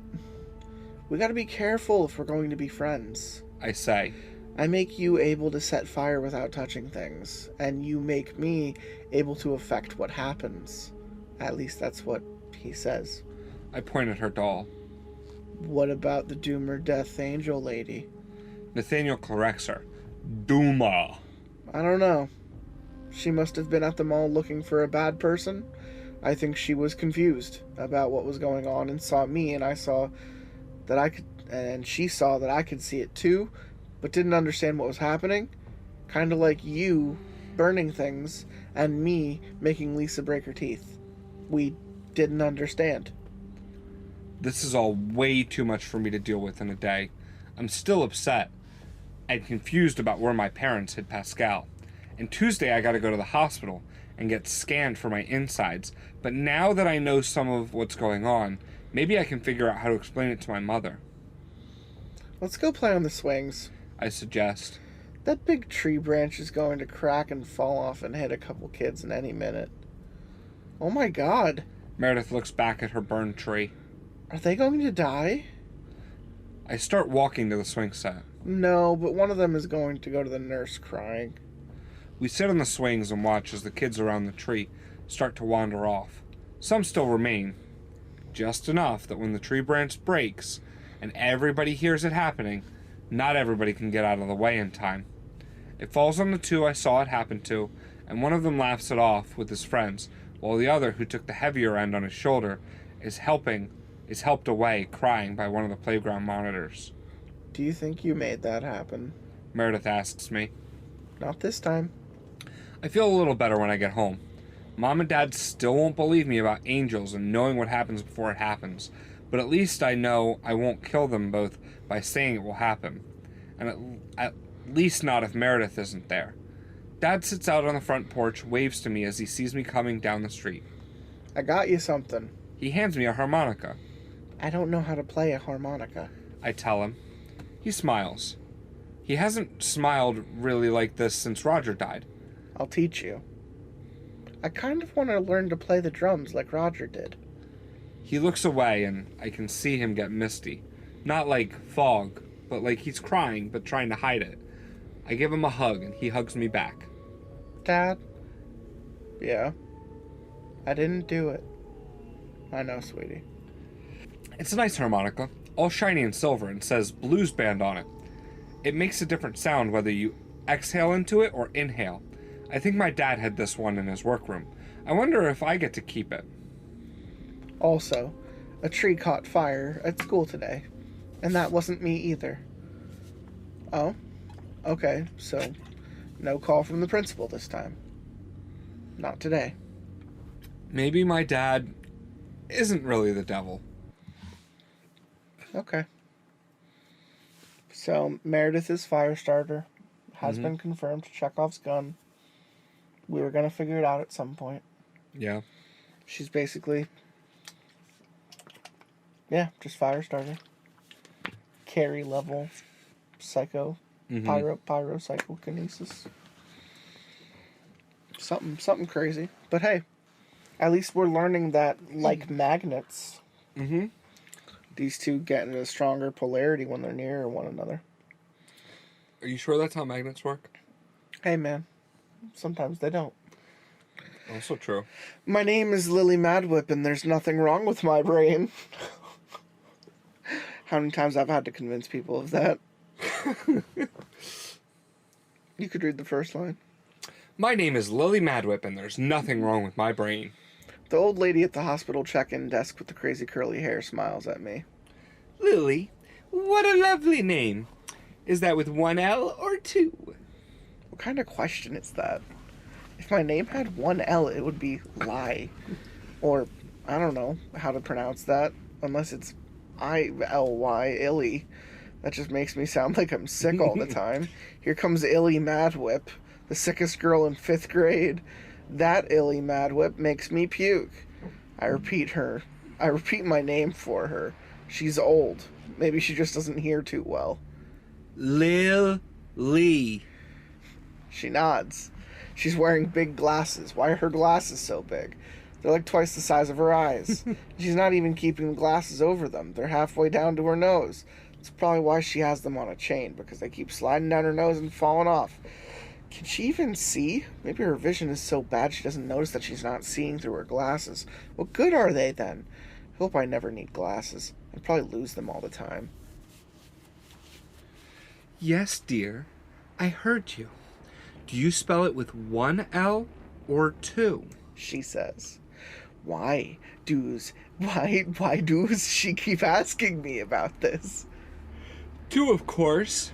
We gotta be careful if we're going to be friends. I say. I make you able to set fire without touching things, and you make me able to affect what happens. At least that's what he says. I point at her doll. What about the Doomer Death Angel lady? Nathaniel corrects her. Duma. I don't know. She must have been at the mall looking for a bad person. I think she was confused about what was going on and saw me, and I saw that I could, and she saw that I could see it too, but didn't understand what was happening. Kind of like you burning things and me making Lisa break her teeth. We didn't understand. This is all way too much for me to deal with in a day. I'm still upset and confused about where my parents hid Pascal. And Tuesday I gotta go to the hospital and get scanned for my insides. But now that I know some of what's going on, maybe I can figure out how to explain it to my mother. Let's go play on the swings. I suggest. That big tree branch is going to crack and fall off and hit a couple kids in any minute. Oh my god. Meredith looks back at her burned tree. Are they going to die? I start walking to the swing set. No, but one of them is going to go to the nurse crying. We sit on the swings and watch as the kids around the tree start to wander off. Some still remain, just enough that when the tree branch breaks and everybody hears it happening, not everybody can get out of the way in time. It falls on the two I saw it happen to, and one of them laughs it off with his friends, while the other, who took the heavier end on his shoulder, is helped away, crying by one of the playground monitors. Do you think you made that happen? Meredith asks me. Not this time. I feel a little better when I get home. Mom and Dad still won't believe me about angels and knowing what happens before it happens, but at least I know I won't kill them both by saying it will happen. And at least not if Meredith isn't there. Dad sits out on the front porch, waves to me as he sees me coming down the street. I got you something. He hands me a harmonica. I don't know how to play a harmonica. I tell him. He smiles. He hasn't smiled really like this since Roger died. I'll teach you. I kind of want to learn to play the drums like Roger did. He looks away and I can see him get misty. Not like fog, but like he's crying but trying to hide it. I give him a hug and he hugs me back. Dad? Yeah? I didn't do it. I know, sweetie. It's a nice harmonica, all shiny and silver, and says blues band on it. It makes a different sound whether you exhale into it or inhale. I think my dad had this one in his workroom. I wonder if I get to keep it. Also, a tree caught fire at school today, and that wasn't me either. Oh? Okay, so no call from the principal this time. Not today. Maybe my dad isn't really the devil. Okay. So, Meredith is Firestarter. Has been confirmed. Chekhov's gun. We were going to figure it out at some point. Yeah. She's basically... yeah, just Firestarter. Carrie level pyropsychokinesis. Something crazy. But hey, at least we're learning that, like magnets, these two get into a stronger polarity when they're near one another. Are you sure that's how magnets work? Hey, man. Sometimes they don't. Also true. My name is Lillian Madwhip, and there's nothing wrong with my brain. How many times I've had to convince people of that? You could read the first line. My name is Lillian Madwhip, and there's nothing wrong with my brain. The old lady at the hospital check-in desk with the crazy curly hair smiles at me. Lily, what a lovely name. Is that with one L or two? What kind of question is that? If my name had one L, it would be Lie. Or, I don't know how to pronounce that. Unless it's I-L-Y, Illy. That just makes me sound like I'm sick all the time. Here comes Illy Madwhip, the sickest girl in 5th grade. That Illy Madwhip makes me puke. I repeat my name for her. She's old. Maybe she just doesn't hear too well. Lil Lee. She nods. She's wearing big glasses. Why are her glasses so big? They're like twice the size of her eyes. She's not even keeping the glasses over them. They're halfway down to her nose. That's probably why she has them on a chain, because they keep sliding down her nose and falling off. Can she even see? Maybe her vision is so bad she doesn't notice that she's not seeing through her glasses. What good are they then? I hope I never need glasses. I'd probably lose them all the time. Yes, dear. I heard you. Do you spell it with one L or two? She says. Why does she keep asking me about this? Two, of course.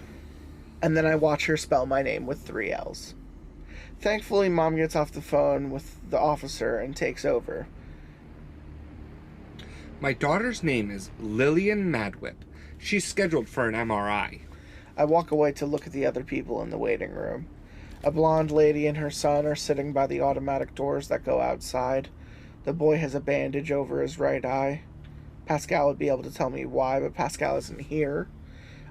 And then I watch her spell my name with 3 L's. Thankfully, Mom gets off the phone with the officer and takes over. My daughter's name is Lillian Madwhip. She's scheduled for an MRI. I walk away to look at the other people in the waiting room. A blonde lady and her son are sitting by the automatic doors that go outside. The boy has a bandage over his right eye. Pascal would be able to tell me why, but Pascal isn't here.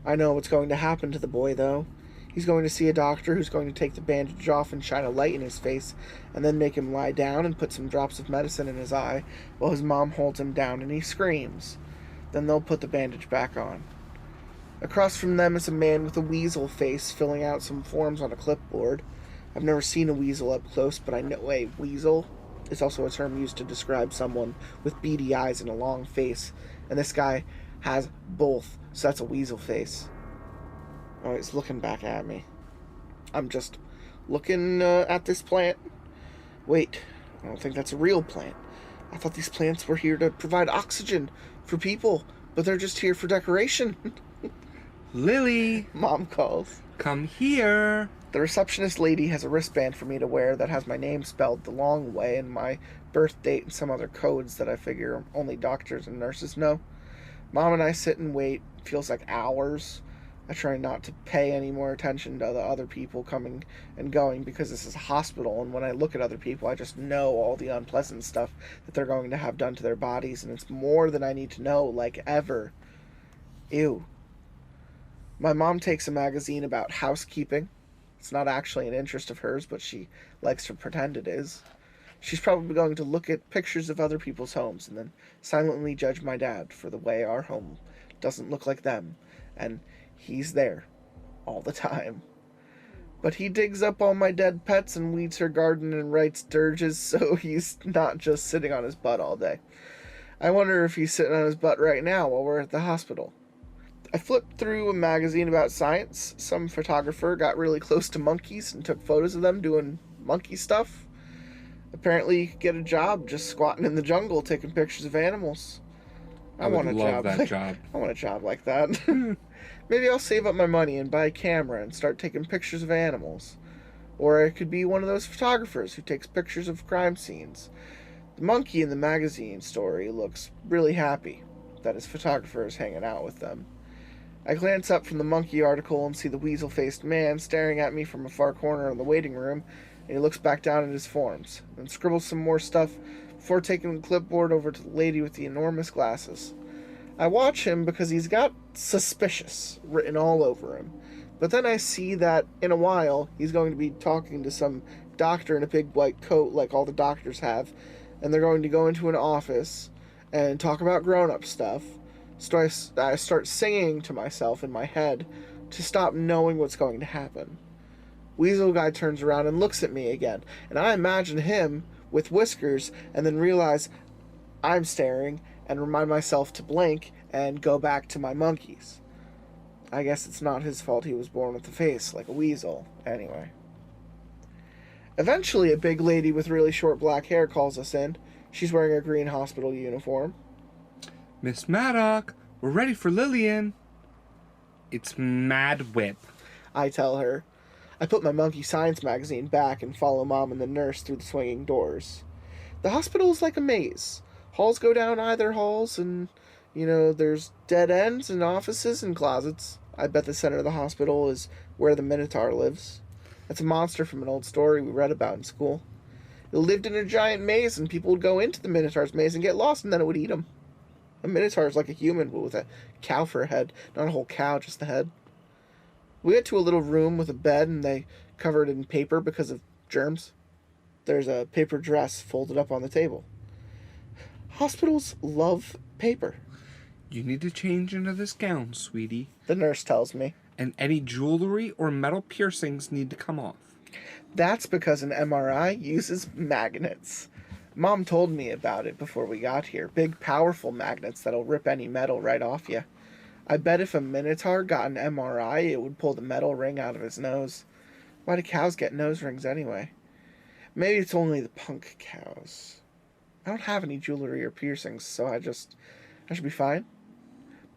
I know what's going to happen to the boy, though. He's going to see a doctor who's going to take the bandage off and shine a light in his face, and then make him lie down and put some drops of medicine in his eye, while his mom holds him down and he screams. Then they'll put the bandage back on. Across from them is a man with a weasel face filling out some forms on a clipboard. I've never seen a weasel up close, but I know a weasel is also a term used to describe someone with beady eyes and a long face, and this guy has both, so that's a weasel face. Oh, he's looking back at me. I'm just looking at this plant. Wait, I don't think that's a real plant. I thought these plants were here to provide oxygen for people, but they're just here for decoration. Lily, Mom calls. come here. The receptionist lady has a wristband for me to wear that has my name spelled the long way and my birth date and some other codes that I figure only doctors and nurses know. Mom and I sit and wait. It feels like hours. I try not to pay any more attention to the other people coming and going because this is a hospital, and when I look at other people, I just know all the unpleasant stuff that they're going to have done to their bodies, and it's more than I need to know, like, ever. Ew. My mom takes a magazine about housekeeping. It's not actually an interest of hers, but she likes to pretend it is. She's probably going to look at pictures of other people's homes and then silently judge my dad for the way our home doesn't look like them, and he's there all the time. But he digs up all my dead pets and weeds her garden and writes dirges, so he's not just sitting on his butt all day. I wonder if he's sitting on his butt right now while we're at the hospital. I flipped through a magazine about science. Some photographer got really close to monkeys and took photos of them doing monkey stuff. Apparently you could get a job just squatting in the jungle taking pictures of animals. I would love that job. I want a job like that. Maybe I'll save up my money and buy a camera and start taking pictures of animals. Or I could be one of those photographers who takes pictures of crime scenes. The monkey in the magazine story looks really happy that his photographer is hanging out with them. I glance up from the monkey article and see the weasel-faced man staring at me from a far corner of the waiting room, and he looks back down at his forms, and scribbles some more stuff before taking the clipboard over to the lady with the enormous glasses. I watch him because he's got suspicious written all over him. But then I see that in a while he's going to be talking to some doctor in a big white coat like all the doctors have, and they're going to go into an office and talk about grown-up stuff. So I start singing to myself in my head to stop knowing what's going to happen. Weasel Guy turns around and looks at me again, and I imagine him with whiskers and then realize I'm staring and remind myself to blink and go back to my monkeys. I guess it's not his fault he was born with a face like a weasel, anyway. Eventually, a big lady with really short black hair calls us in. She's wearing a green hospital uniform. Miss Maddock, we're ready for Lillian. It's Madwhip. I tell her. I put my monkey science magazine back and follow Mom and the nurse through the swinging doors. The hospital is like a maze. Halls go down either halls, and, there's dead ends and offices and closets. I bet the center of the hospital is where the Minotaur lives. That's a monster from an old story we read about in school. It lived in a giant maze, and people would go into the Minotaur's maze and get lost, and then it would eat them. A Minotaur is like a human, but with a cow for a head. Not a whole cow, just the head. We get to a little room with a bed, and they cover it in paper because of germs. There's a paper dress folded up on the table. Hospitals love paper. You need to change into this gown, sweetie. The nurse tells me. And any jewelry or metal piercings need to come off. That's because an MRI uses magnets. Mom told me about it before we got here. Big, powerful magnets that'll rip any metal right off you. I bet if a Minotaur got an MRI, it would pull the metal ring out of his nose. Why do cows get nose rings anyway? Maybe it's only the punk cows. I don't have any jewelry or piercings, so I should be fine.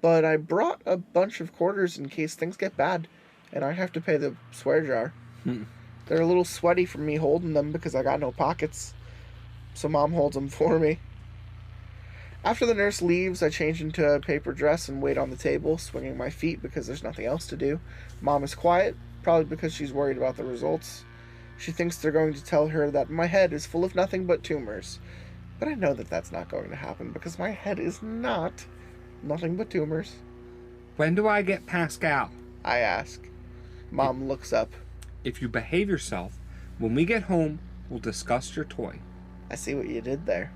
But I brought a bunch of quarters in case things get bad, and I have to pay the swear jar. They're a little sweaty from me holding them because I got no pockets. So Mom holds them for me. After the nurse leaves, I change into a paper dress and wait on the table, swinging my feet because there's nothing else to do. Mom is quiet, probably because she's worried about the results. She thinks they're going to tell her that my head is full of nothing but tumors. But I know that that's not going to happen because my head is not nothing but tumors. When do I get Pascal? I ask. Mom looks up. If you behave yourself, when we get home, we'll discuss your toy. I see what you did there.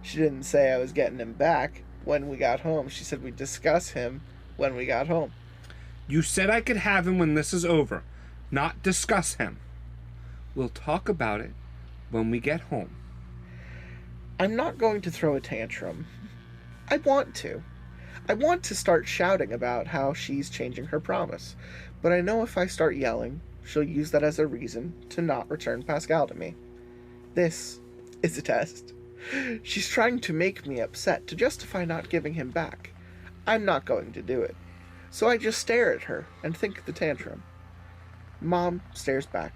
She didn't say I was getting him back when we got home. She said we'd discuss him when we got home. You said I could have him when this is over, not discuss him. We'll talk about it when we get home. I'm not going to throw a tantrum. I want to. I want to start shouting about how she's changing her promise. But I know if I start yelling, she'll use that as a reason to not return Pascal to me. This is a test. She's trying to make me upset to justify not giving him back. I'm not going to do it. So I just stare at her and think the tantrum. Mom stares back.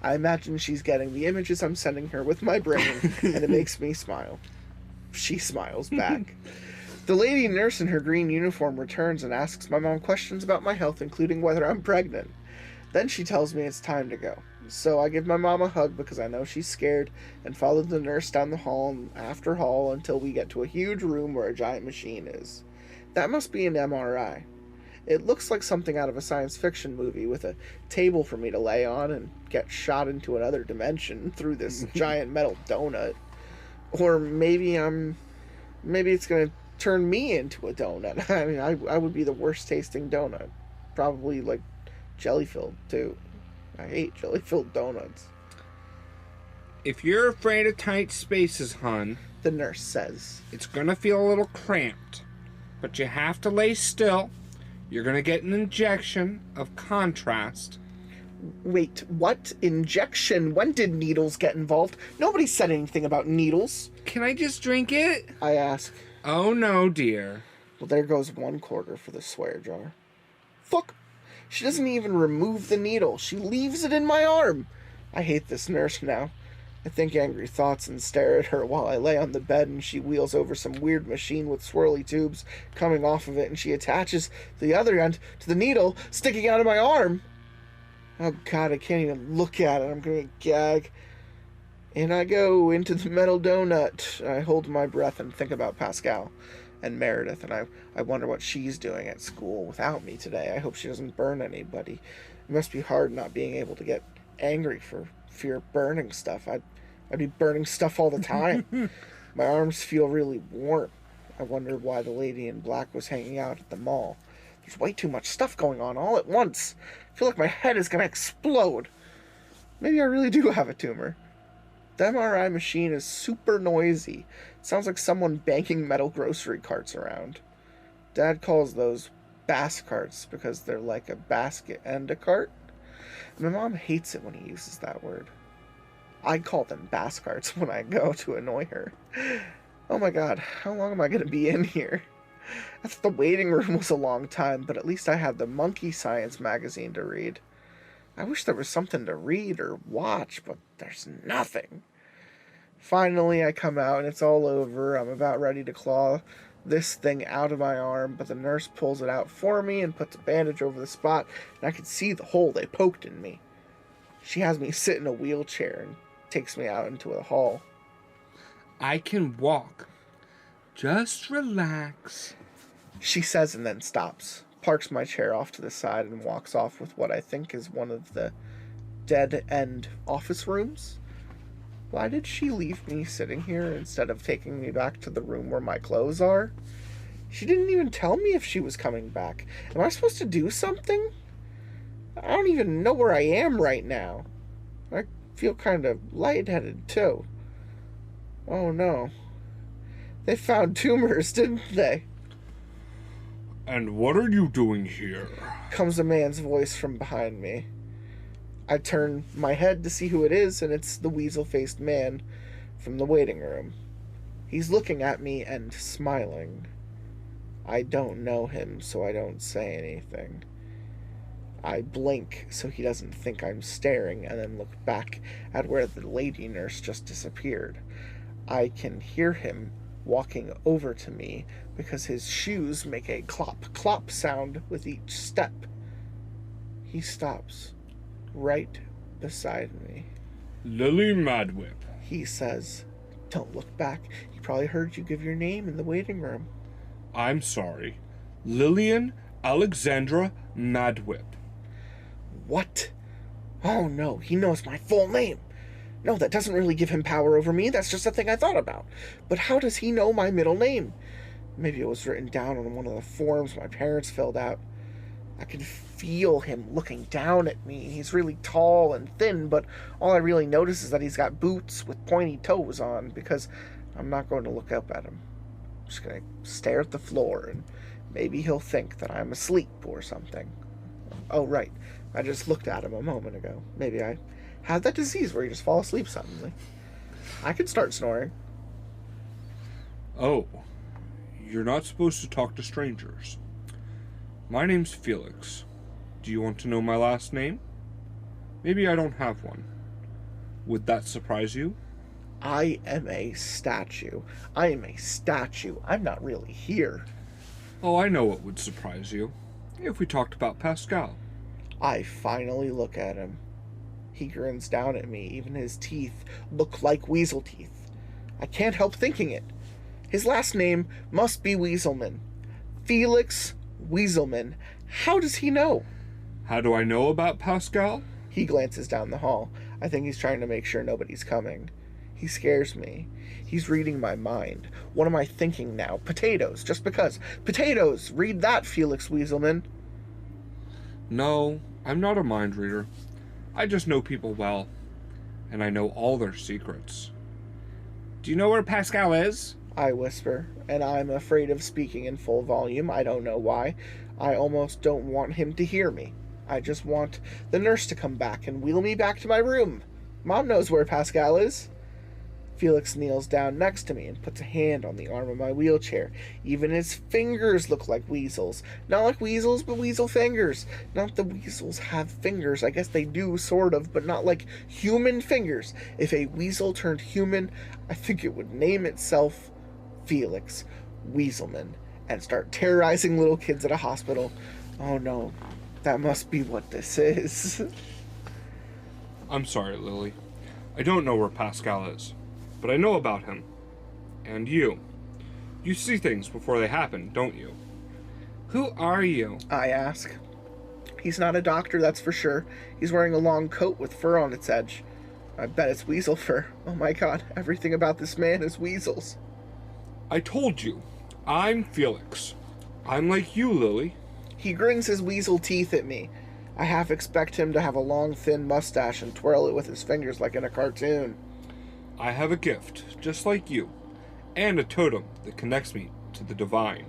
I imagine she's getting the images I'm sending her with my brain, and it makes me smile. She smiles back. The lady nurse in her green uniform returns and asks my mom questions about my health, including whether I'm pregnant. Then she tells me it's time to go. So I give my mom a hug because I know she's scared and follow the nurse down the hall and after hall until we get to a huge room where a giant machine is. That must be an MRI. It looks like something out of a science fiction movie with a table for me to lay on and get shot into another dimension through this giant metal donut. Or maybe it's going to turn me into a donut. I mean, I would be the worst tasting donut. Probably like jelly-filled too. I hate jelly-filled donuts. If you're afraid of tight spaces, hon, the nurse says, it's gonna feel a little cramped, but you have to lay still. You're gonna get an injection of contrast. Wait, what? Injection? When did needles get involved? Nobody said anything about needles. Can I just drink it? I ask. Oh no, dear. Well, there goes 1 quarter for the swear jar. Fuck! She doesn't even remove the needle. She leaves it in my arm. I hate this nurse now. I think angry thoughts and stare at her while I lay on the bed and she wheels over some weird machine with swirly tubes coming off of it and she attaches the other end to the needle sticking out of my arm. Oh God, I can't even look at it. I'm gonna gag. And I go into the metal donut. I hold my breath and think about Pascal. and Meredith, and I wonder what she's doing at school without me today. I hope she doesn't burn anybody. It must be hard not being able to get angry for fear of burning stuff. I'd be burning stuff all the time. My arms feel really warm. I wonder why the lady in black was hanging out at the mall. There's way too much stuff going on all at once. I feel like my head is going to explode. Maybe I really do have a tumor. The MRI machine is super noisy. It sounds like someone banking metal grocery carts around. Dad calls those bass carts because they're like a basket and a cart. My mom hates it when he uses that word. I call them bass carts when I go to annoy her. Oh my god, how long am I going to be in here? I thought the waiting room was a long time, but at least I had the Monkey Science magazine to read. I wish there was something to read or watch, but there's nothing. Finally, I come out and it's all over. I'm about ready to claw this thing out of my arm, but the nurse pulls it out for me and puts a bandage over the spot, and I can see the hole they poked in me. She has me sit in a wheelchair and takes me out into a hall. I can walk. Just relax. She says and then stops, parks my chair off to the side, and walks off with what I think is one of the dead-end office rooms. Why did she leave me sitting here instead of taking me back to the room where my clothes are? She didn't even tell me if she was coming back. Am I supposed to do something? I don't even know where I am right now. I feel kind of lightheaded, too. Oh, no. They found tumors, didn't they? And what are you doing here? Comes a man's voice from behind me. I turn my head to see who it is, and it's the weasel-faced man from the waiting room. He's looking at me and smiling. I don't know him, so I don't say anything. I blink so he doesn't think I'm staring, and then look back at where the lady nurse just disappeared. I can hear him walking over to me because his shoes make a clop-clop sound with each step. He stops right beside me. Lillian Madwhip. He says, "Don't look back. He probably heard you give your name in the waiting room." I'm sorry. Lillian Alexandra Madwhip. What? Oh no, he knows my full name. No, that doesn't really give him power over me. That's just a thing I thought about. But how does he know my middle name? Maybe it was written down on one of the forms my parents filled out. I can feel him looking down at me. He's really tall and thin, but all I really notice is that he's got boots with pointy toes on, because I'm not going to look up at him. I'm just going to stare at the floor, and maybe he'll think that I'm asleep or something. Oh, right. I just looked at him a moment ago. Maybe I have that disease where you just fall asleep suddenly. I could start snoring. Oh, you're not supposed to talk to strangers. My name's Felix. Do you want to know my last name? Maybe I don't have one. Would that surprise you? I am a statue. I am a statue. I'm not really here. Oh, I know what would surprise you. If we talked about Pascal. I finally look at him. He grins down at me. Even his teeth look like weasel teeth. I can't help thinking it. His last name must be Weaselman. Felix Weaselman. How does he know? How do I know about Pascal? He glances down the hall. I think he's trying to make sure nobody's coming. He scares me. He's reading my mind. What am I thinking now? Potatoes, just because. Potatoes! Read that, Felix Weaselman. No, I'm not a mind reader. I just know people well, and I know all their secrets. Do you know where Pascal is? I whisper, and I'm afraid of speaking in full volume. I don't know why. I almost don't want him to hear me. I just want the nurse to come back and wheel me back to my room. Mom knows where Pascal is. Felix kneels down next to me and puts a hand on the arm of my wheelchair. Even his fingers look like weasels. Not like weasels, but weasel fingers. Not the weasels have fingers. I guess they do, sort of, but not like human fingers. If a weasel turned human, I think it would name itself Felix Weaselman and start terrorizing little kids at a hospital. Oh no, that must be what this is. I'm sorry, Lily. I don't know where Pascal is, but I know about him. And you. You see things before they happen, don't you? Who are you? I ask. He's not a doctor, that's for sure. He's wearing a long coat with fur on its edge. I bet it's weasel fur. Oh my god, everything about this man is weasels. I told you. I'm Felix. I'm like you, Lily. He grins his weasel teeth at me. I half expect him to have a long, thin mustache and twirl it with his fingers like in a cartoon. I have a gift, just like you, and a totem that connects me to the divine.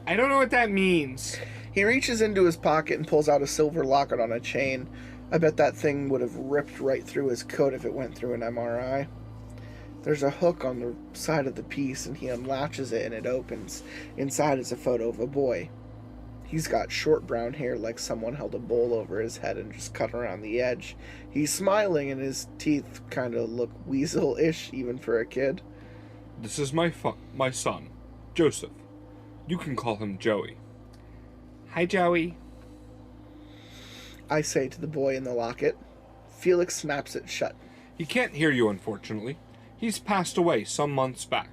I don't know what that means. He reaches into his pocket and pulls out a silver locket on a chain. I bet that thing would have ripped right through his coat if it went through an MRI. There's a hook on the side of the piece, and he unlatches it and it opens. Inside is a photo of a boy. He's got short brown hair like someone held a bowl over his head and just cut around the edge. He's smiling and his teeth kind of look weasel-ish even for a kid. This is my son, Joseph. You can call him Joey. Hi, Joey. I say to the boy in the locket. Felix snaps it shut. He can't hear you, unfortunately. He's passed away some months back.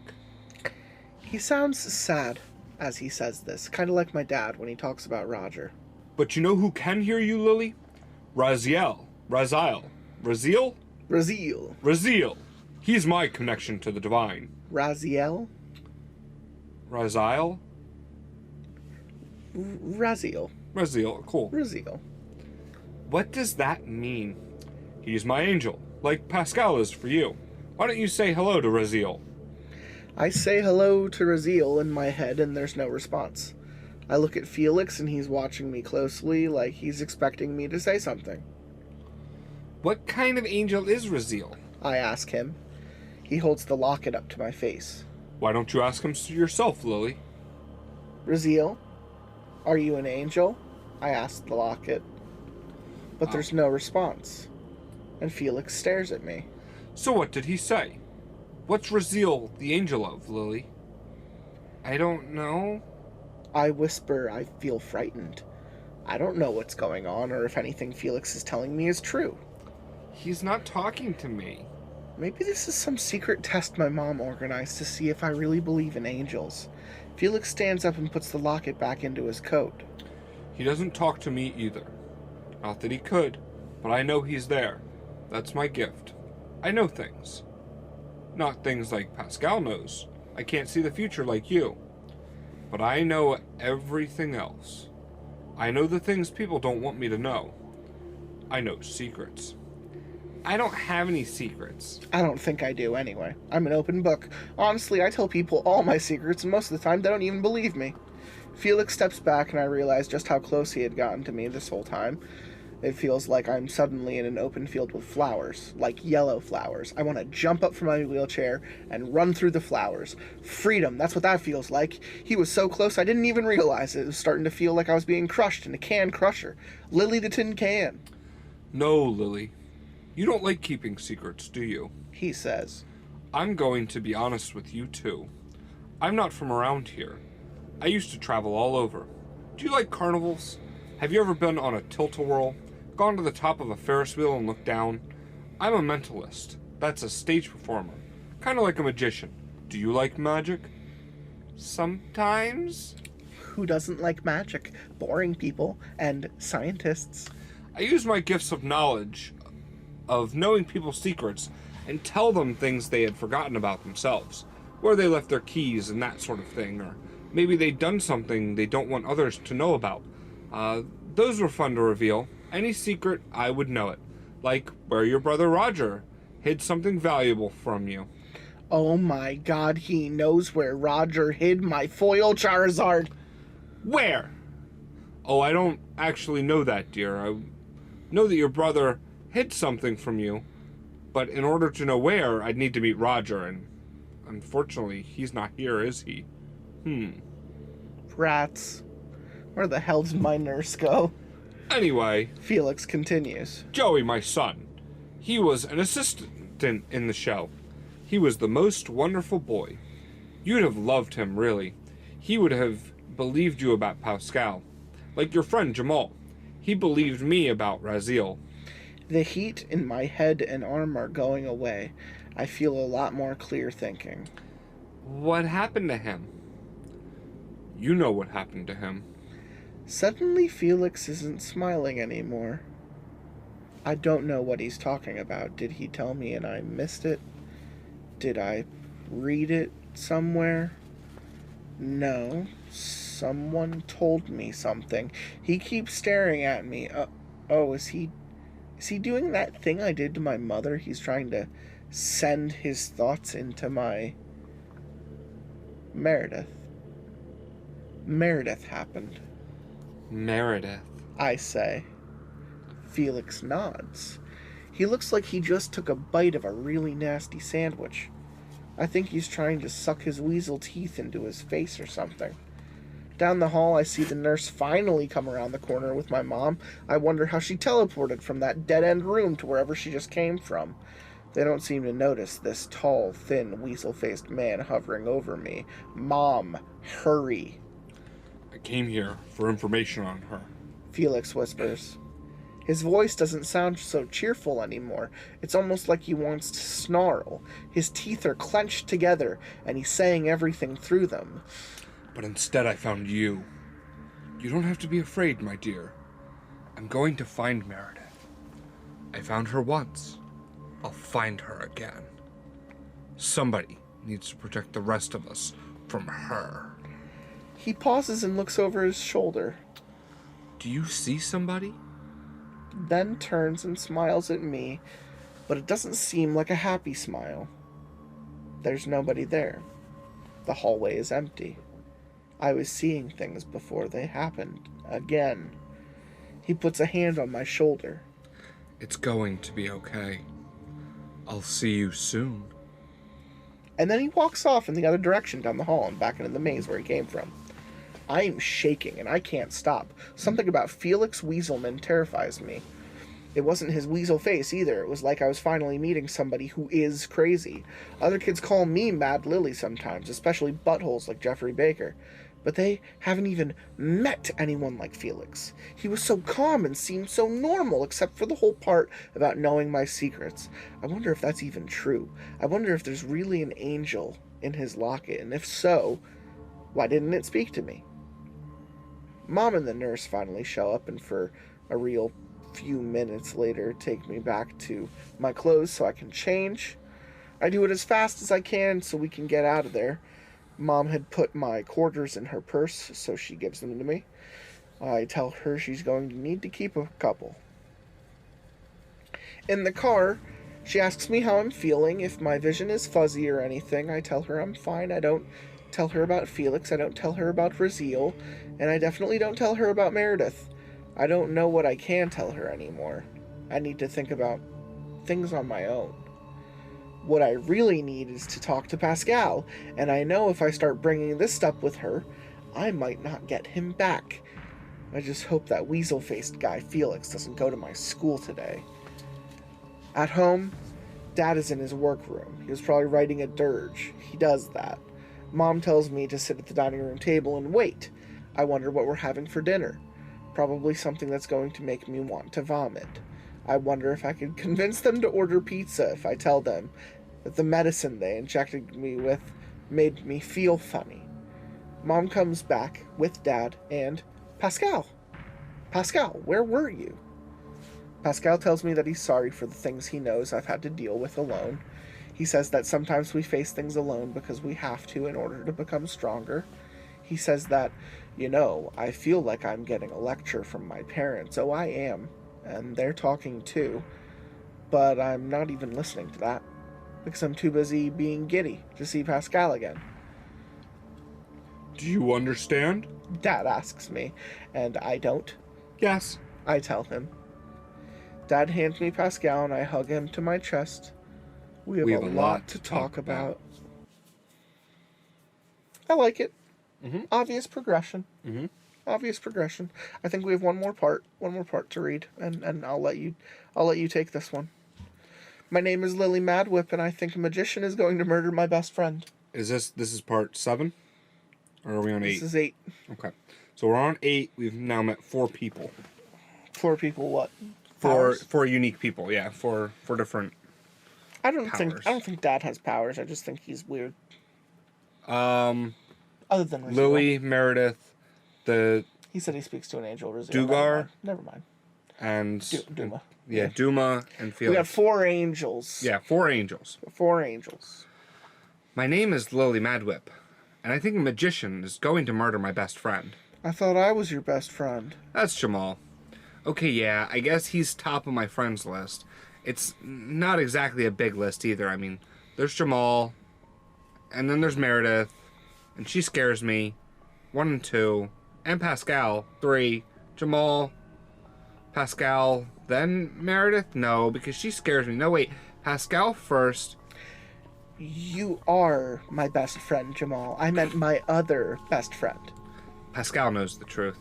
He sounds sad as he says this, kind of like my dad when he talks about Roger. But you know who can hear you, Lily? Raziel. Raziel. Raziel? Raziel. Raziel. He's my connection to the divine. Raziel? Raziel? Raziel. Raziel, cool. Raziel. What does that mean? He's my angel, like Pascal is for you. Why don't you say hello to Raziel? I say hello to Raziel in my head and there's no response. I look at Felix and he's watching me closely like he's expecting me to say something. What kind of angel is Raziel? I ask him. He holds the locket up to my face. Why don't you ask him yourself, Lily? Raziel, are you an angel? I ask the locket. But there's no response. And Felix stares at me. So what did he say? What's Raziel the angel of, Lily? I don't know. I whisper I feel frightened. I don't know what's going on or if anything Felix is telling me is true. He's not talking to me. Maybe this is some secret test my mom organized to see if I really believe in angels. Felix stands up and puts the locket back into his coat. He doesn't talk to me either. Not that he could, but I know he's there. That's my gift. I know things. Not things like Pascal knows. I can't see the future like you. But I know everything else. I know the things people don't want me to know. I know secrets. I don't have any secrets. I don't think I do anyway. I'm an open book. Honestly, I tell people all my secrets, and most of the time they don't even believe me. Felix steps back and I realize just how close he had gotten to me this whole time. It feels like I'm suddenly in an open field with flowers, like yellow flowers. I want to jump up from my wheelchair and run through the flowers. Freedom, that's what that feels like. He was so close I didn't even realize it. It was starting to feel like I was being crushed in a can crusher. Lily the Tin Can. No, Lily. You don't like keeping secrets, do you? He says. I'm going to be honest with you, too. I'm not from around here. I used to travel all over. Do you like carnivals? Have you ever been on a tilt-a-whirl? Gone to the top of a Ferris wheel and looked down? I'm a mentalist. That's a stage performer. Kind of like a magician. Do you like magic? Sometimes? Who doesn't like magic? Boring people and scientists. I use my gifts of knowledge, of knowing people's secrets, and tell them things they had forgotten about themselves. Where they left their keys and that sort of thing, or maybe they'd done something they don't want others to know about. Those were fun to reveal. Any secret, I would know it. Like where your brother Roger hid something valuable from you. Oh my god, he knows where Roger hid my foil Charizard. Where? Oh, I don't actually know that, dear. I know that your brother hid something from you, but in order to know where, I'd need to meet Roger, and unfortunately, he's not here, is he? Rats. Where the hell did my nurse go? Anyway, Felix continues. Joey, my son, he was an assistant in the show. He was the most wonderful boy. You'd have loved him, really. He would have believed you about Pascal. Like your friend Jamal. He believed me about Raziel. The heat in my head and arm are going away. I feel a lot more clear thinking. What happened to him? You know what happened to him. Suddenly, Felix isn't smiling anymore. I don't know what he's talking about. Did he tell me and I missed it? Did I read it somewhere? No. Someone told me something. He keeps staring at me. Is he doing that thing I did to my mother? He's trying to send his thoughts into my... Meredith. Meredith happened. Meredith. I say. Felix nods. He looks like he just took a bite of a really nasty sandwich. I think he's trying to suck his weasel teeth into his face or something. Down the hall, I see the nurse finally come around the corner with my mom. I wonder how she teleported from that dead-end room to wherever she just came from. They don't seem to notice this tall, thin, weasel-faced man hovering over me. Mom, hurry. I came here for information on her. Felix whispers. His voice doesn't sound so cheerful anymore. It's almost like he wants to snarl. His teeth are clenched together, and he's saying everything through them. But instead I found you. You don't have to be afraid, my dear. I'm going to find Meredith. I found her once. I'll find her again. Somebody needs to protect the rest of us from her. He pauses and looks over his shoulder, Do you see somebody? then turns and smiles at me, but it doesn't seem like a happy smile. There's nobody there. The hallway is empty. I was seeing things before they happened. Again. He puts a hand on my shoulder. It's going to be okay. I'll see you soon. And then he walks off in the other direction down the hall and back into the maze where he came from. I am shaking and I can't stop. Something about Felix Weaselman terrifies me. It wasn't his weasel face either. It was like I was finally meeting somebody who is crazy. Other kids call me Mad Lily sometimes, especially buttholes like Jeffrey Baker. But they haven't even met anyone like Felix. He was so calm and seemed so normal, except for the whole part about knowing my secrets. I wonder if that's even true. I wonder if there's really an angel in his locket, and if so, why didn't it speak to me? Mom and the nurse finally show up, and for a real few minutes later take me back to my clothes so I can change. I do it as fast as I can so we can get out of there. Mom had put my quarters in her purse, so she gives them to me. I tell her she's going to need to keep a couple. In the car, she asks me how I'm feeling, if my vision is fuzzy or anything. I tell her I'm fine. I don't tell her about Felix. I don't tell her about Raziel. And I definitely don't tell her about Meredith. I don't know what I can tell her anymore. I need to think about things on my own. What I really need is to talk to Pascal, and I know if I start bringing this up with her, I might not get him back. I just hope that weasel-faced guy Felix doesn't go to my school today. At home, Dad is in his workroom. He was probably writing a dirge. He does that. Mom tells me to sit at the dining room table and wait. I wonder what we're having for dinner. Probably something that's going to make me want to vomit. I wonder if I could convince them to order pizza if I tell them that the medicine they injected me with made me feel funny. Mom comes back with Dad and Pascal. Pascal, where were you? Pascal tells me that he's sorry for the things he knows I've had to deal with alone. He says that sometimes we face things alone because we have to in order to become stronger. He says that, I feel like I'm getting a lecture from my parents. Oh, I am. And they're talking too, but I'm not even listening to that, because I'm too busy being giddy to see Pascal again. Do you understand? Dad asks me, and I don't. Yes. I tell him. Dad hands me Pascal, and I hug him to my chest. We have a lot to talk about. I like it. Mm-hmm. Obvious progression. Mm-hmm. Obvious progression. I think we have one more part to read, and I'll let you take this one. My name is Lillian Madwhip, and I think a magician is going to murder my best friend. This is part 7? Or are we on 8? This is 8. Okay. So we're on 8. We've now met 4 people. 4 people what? 4 unique people, yeah. 4 different I don't powers. think Dad has powers. I just think he's weird. Other than Raziel. Lily, Meredith, He said he speaks to an angel. Raziel. Dugar. Never mind. and Duma. Yeah, Duma and Felix. We got 4 angels. Yeah, 4 angels. 4 angels. My name is Lillian Madwhip, and I think a magician is going to murder my best friend. I thought I was your best friend. That's Jamal. Okay, yeah, I guess he's top of my friends list. It's not exactly a big list either. I mean, there's Jamal, and then there's Meredith, and she scares me. 1 and 2. And Pascal, 3. Jamal, Pascal, then Meredith? No, because she scares me. No, wait. Pascal first. You are my best friend, Jamal. I meant my other best friend. Pascal knows the truth.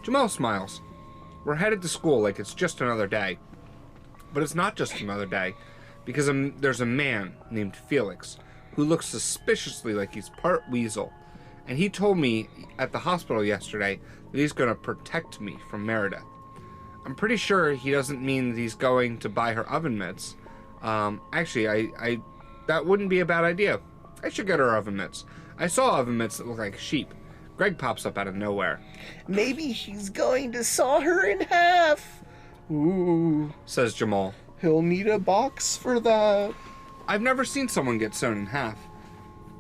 Jamal smiles. We're headed to school like it's just another day. But it's not just another day, because there's a man named Felix who looks suspiciously like he's part weasel. And he told me at the hospital yesterday that he's going to protect me from Meredith. I'm pretty sure he doesn't mean that he's going to buy her oven mitts. Actually, I that wouldn't be a bad idea. I should get her oven mitts. I saw oven mitts that look like sheep. Greg pops up out of nowhere. Maybe he's going to saw her in half. Ooh, Says Jamal. he'll need a box for that. I've never seen someone get sewn in half.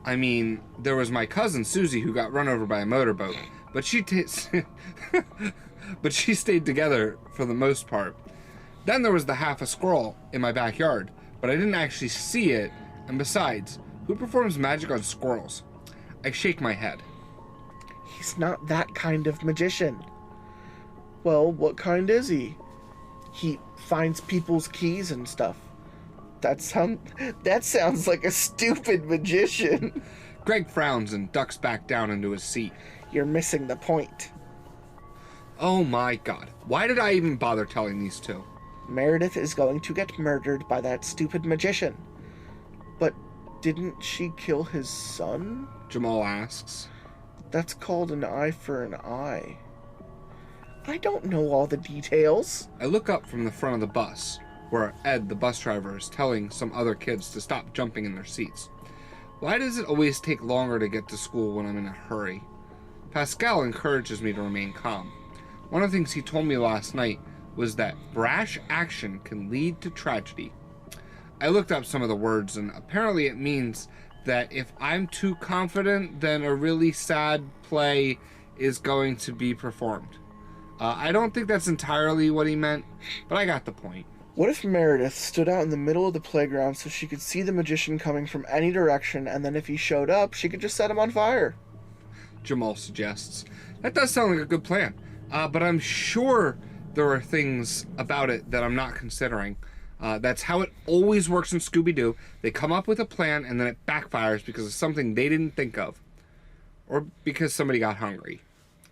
I mean, there was my cousin Susie who got run over by a motorboat, but she but she stayed together for the most part. Then there was the half a squirrel in my backyard, but I didn't actually see it, and besides, who performs magic on squirrels? I shake my head. He's not that kind of magician. Well, what kind is he? He finds people's keys and stuff. That sounds like a stupid magician. Greg frowns and ducks back down into his seat. You're missing the point. Oh my god, why did I even bother telling these two? Meredith is going to get murdered by that stupid magician. But didn't she kill his son? Jamal asks. That's called an eye for an eye. I don't know all the details. I look up from the front of the bus, where Ed, the bus driver, is telling some other kids to stop jumping in their seats. Why does it always take longer to get to school when I'm in a hurry? Pascal encourages me to remain calm. One of the things he told me last night was that brash action can lead to tragedy. I looked up some of the words, and apparently it means that if I'm too confident, then a really sad play is going to be performed. I don't think that's entirely what he meant, but I got the point. What if Meredith stood out in the middle of the playground so she could see the magician coming from any direction, and then if he showed up, she could just set him on fire? Jamal suggests. That does sound like a good plan, but I'm sure there are things about it that I'm not considering. That's how it always works in Scooby-Doo. They come up with a plan and then it backfires because of something they didn't think of. Or because somebody got hungry.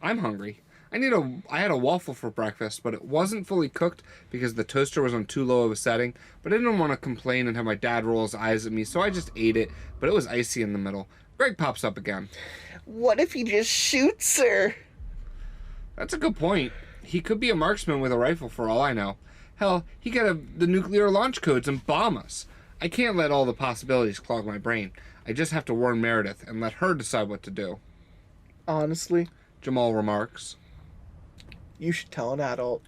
I'm hungry. I had a waffle for breakfast, but it wasn't fully cooked because the toaster was on too low of a setting. But I didn't want to complain and have my dad roll his eyes at me, so I just ate it, but it was icy in the middle. Greg pops up again. What if he just shoots her? That's a good point. He could be a marksman with a rifle for all I know. Hell, he could have the nuclear launch codes and bomb us. I can't let all the possibilities clog my brain. I just have to warn Meredith and let her decide what to do. Honestly, Jamal remarks. you should tell an adult.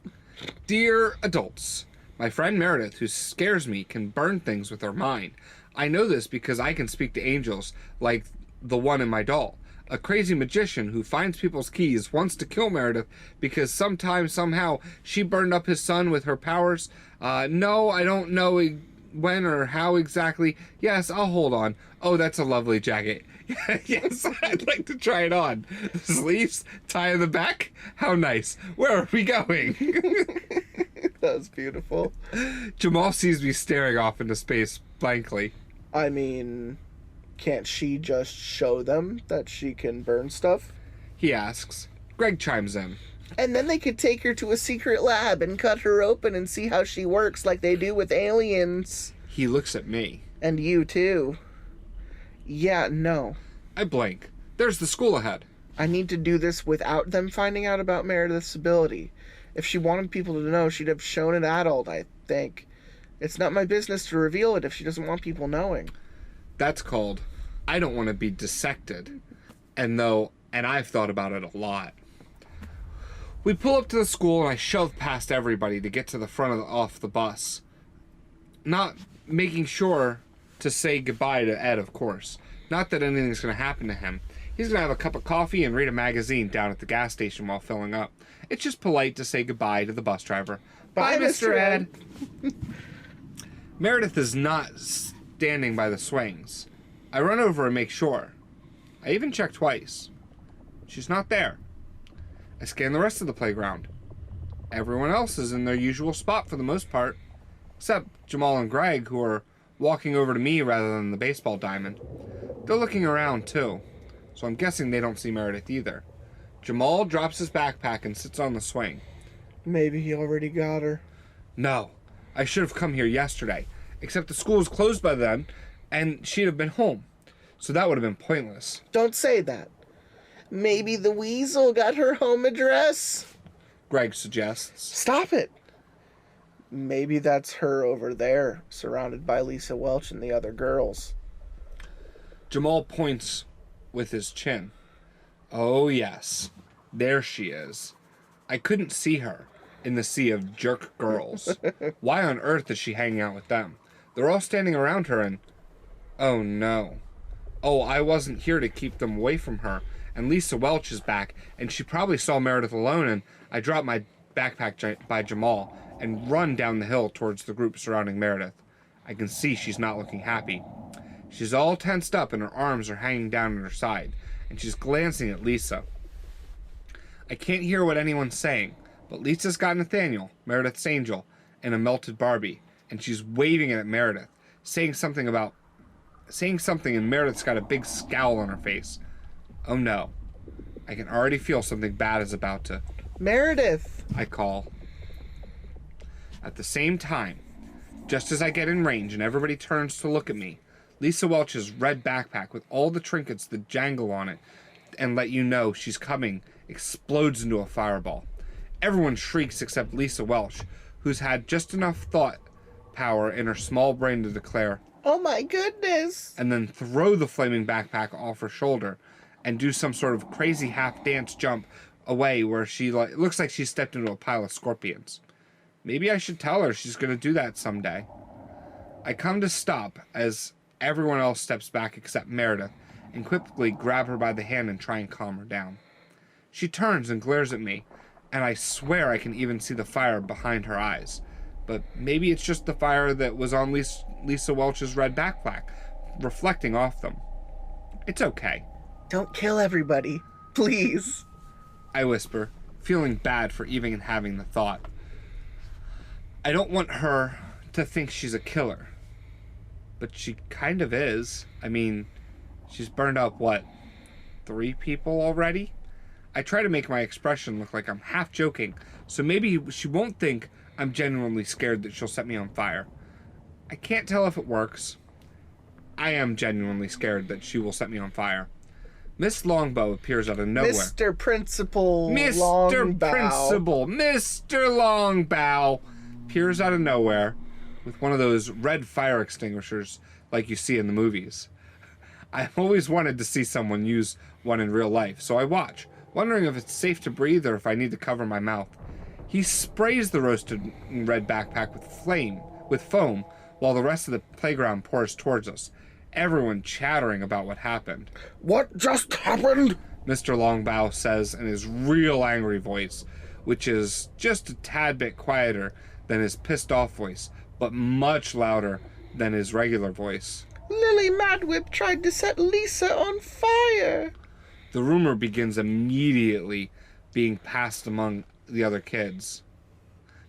Dear adults, my friend Meredith, who scares me, can burn things with her mind. I know this because I can speak to angels, like the one in my doll. A crazy magician who finds people's keys wants to kill Meredith because somehow, she burned up his son with her powers. No, I don't know when or how exactly. Yes, I'll hold on. Oh, that's a lovely jacket. Yes, I'd like to try it on. The sleeves, tie in the back. How nice. Where are we going? That was beautiful. Jamal sees me staring off into space blankly. I mean, can't she just show them that she can burn stuff? He asks. Greg chimes in. And then they could take her to a secret lab and cut her open and see how she works like they do with aliens. He looks at me. And you too. Yeah, no. I blink. There's the school ahead. I need to do this without them finding out about Meredith's ability. If she wanted people to know, she'd have shown an adult, I think. It's not my business to reveal it if she doesn't want people knowing. That's called, I don't want to be dissected. And I've thought about it a lot. We pull up to the school and I shove past everybody to get to the front off the bus. Not making sure to say goodbye to Ed, of course. Not that anything's going to happen to him. He's going to have a cup of coffee and read a magazine down at the gas station while filling up. It's just polite to say goodbye to the bus driver. Bye, Mr. Ed. Meredith is not standing by the swings. I run over and make sure. I even check twice. She's not there. I scan the rest of the playground. Everyone else is in their usual spot for the most part, except Jamal and Greg, who are walking over to me rather than the baseball diamond. They're looking around too, so I'm guessing they don't see Meredith either. Jamal drops his backpack and sits on the swing. Maybe he already got her. No, I should have come here yesterday, except the school was closed by then, and she'd have been home, so that would have been pointless. Don't say that. Maybe the weasel got her home address? Greg suggests. Stop it. Maybe that's her over there, surrounded by Lisa Welch and the other girls. Jamal points with his chin. Oh yes, there she is. I couldn't see her in the sea of jerk girls. Why on earth is she hanging out with them? They're all standing around her and... Oh no. Oh, I wasn't here to keep them away from her. And Lisa Welch is back, and she probably saw Meredith alone, and I drop my backpack by Jamal and run down the hill towards the group surrounding Meredith. I can see she's not looking happy. She's all tensed up and her arms are hanging down at her side, and she's glancing at Lisa. I can't hear what anyone's saying, but Lisa's got Nathaniel, Meredith's angel, and a melted Barbie, and she's waving it at Meredith, saying something, and Meredith's got a big scowl on her face. Oh no. I can already feel something bad is about to... Meredith! I call. At the same time, just as I get in range and everybody turns to look at me, Lisa Welch's red backpack with all the trinkets that jangle on it and let you know she's coming explodes into a fireball. Everyone shrieks except Lisa Welch, who's had just enough thought power in her small brain to declare, "Oh my goodness!" and then throw the flaming backpack off her shoulder and do some sort of crazy half-dance jump away where she looks like she stepped into a pile of scorpions. Maybe I should tell her she's going to do that someday. I come to stop as everyone else steps back except Meredith and quickly grab her by the hand and try and calm her down. She turns and glares at me, and I swear I can even see the fire behind her eyes. But maybe it's just the fire that was on Lisa Welch's red backpack, reflecting off them. It's okay. Don't kill everybody, please. I whisper, feeling bad for even having the thought. I don't want her to think she's a killer. But she kind of is. I mean, she's burned up, 3 people already? I try to make my expression look like I'm half joking, so maybe she won't think I'm genuinely scared that she'll set me on fire. I can't tell if it works. I am genuinely scared that she will set me on fire. Miss Longbow appears out of nowhere. Mr. Principal Mr. Principal! Mr. Longbow appears out of nowhere with one of those red fire extinguishers like you see in the movies. I've always wanted to see someone use one in real life, so I watch, wondering if it's safe to breathe or if I need to cover my mouth. He sprays the roasted red backpack with foam, while the rest of the playground pours towards us, everyone chattering about what happened. What just happened? Mr. Longbow says in his real angry voice, which is just a tad bit quieter than his pissed off voice, but much louder than his regular voice. Lillian Madwhip tried to set Lisa on fire. The rumor begins immediately being passed among the other kids.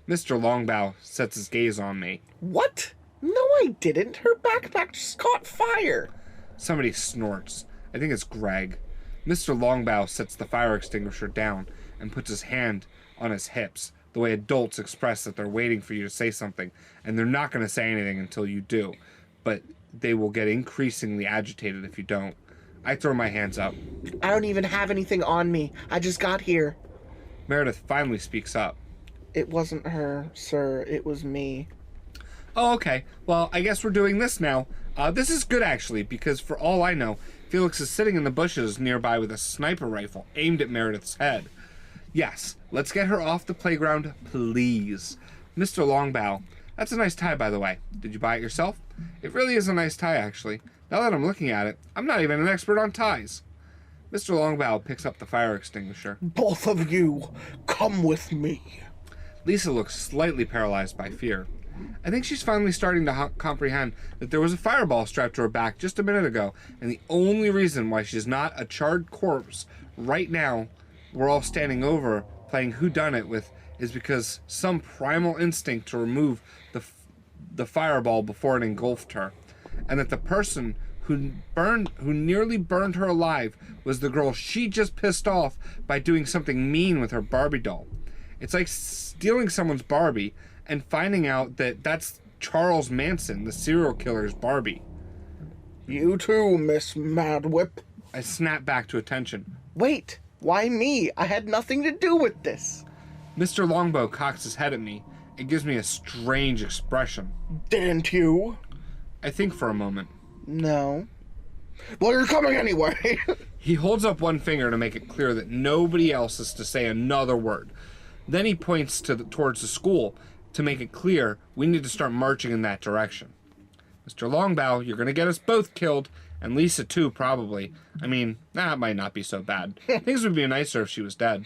Mr. Longbow sets his gaze on me. What? No, I didn't. Her backpack just caught fire. Somebody snorts. I think it's Greg. Mr. Longbow sets the fire extinguisher down and puts his hand on his hips, the way adults express that they're waiting for you to say something, and they're not going to say anything until you do, but they will get increasingly agitated if you don't. I throw my hands up. I don't even have anything on me. I just got here. Meredith finally speaks up. It wasn't her, sir. It was me. Oh, okay. Well, I guess we're doing this now. This is good, actually, because for all I know, Felix is sitting in the bushes nearby with a sniper rifle aimed at Meredith's head. Yes, let's get her off the playground, please. Mr. Longbow, that's a nice tie, by the way. Did you buy it yourself? It really is a nice tie, actually. Now that I'm looking at it, I'm not even an expert on ties. Mr. Longbow picks up the fire extinguisher. Both of you, come with me. Lisa looks slightly paralyzed by fear. I think she's finally starting to comprehend that there was a fireball strapped to her back just a minute ago, and the only reason why she's not a charred corpse right now, we're all standing over playing whodunit with, is because some primal instinct to remove the fireball before it engulfed her, and that the person who nearly burned her alive was the girl she just pissed off by doing something mean with her Barbie doll. It's like stealing someone's Barbie and finding out that that's Charles Manson, the serial killer's Barbie. You too, Miss Madwhip. I snap back to attention. Wait, why me? I had nothing to do with this. Mr. Longbow cocks his head at me and gives me a strange expression. Didn't you? I think for a moment. No. Well, you're coming anyway. He holds up one finger to make it clear that nobody else is to say another word. Then he points towards the school to make it clear we need to start marching in that direction. Mr. Longbow, you're going to get us both killed, and Lisa too, probably. I mean, that might not be so bad. Things would be nicer if she was dead.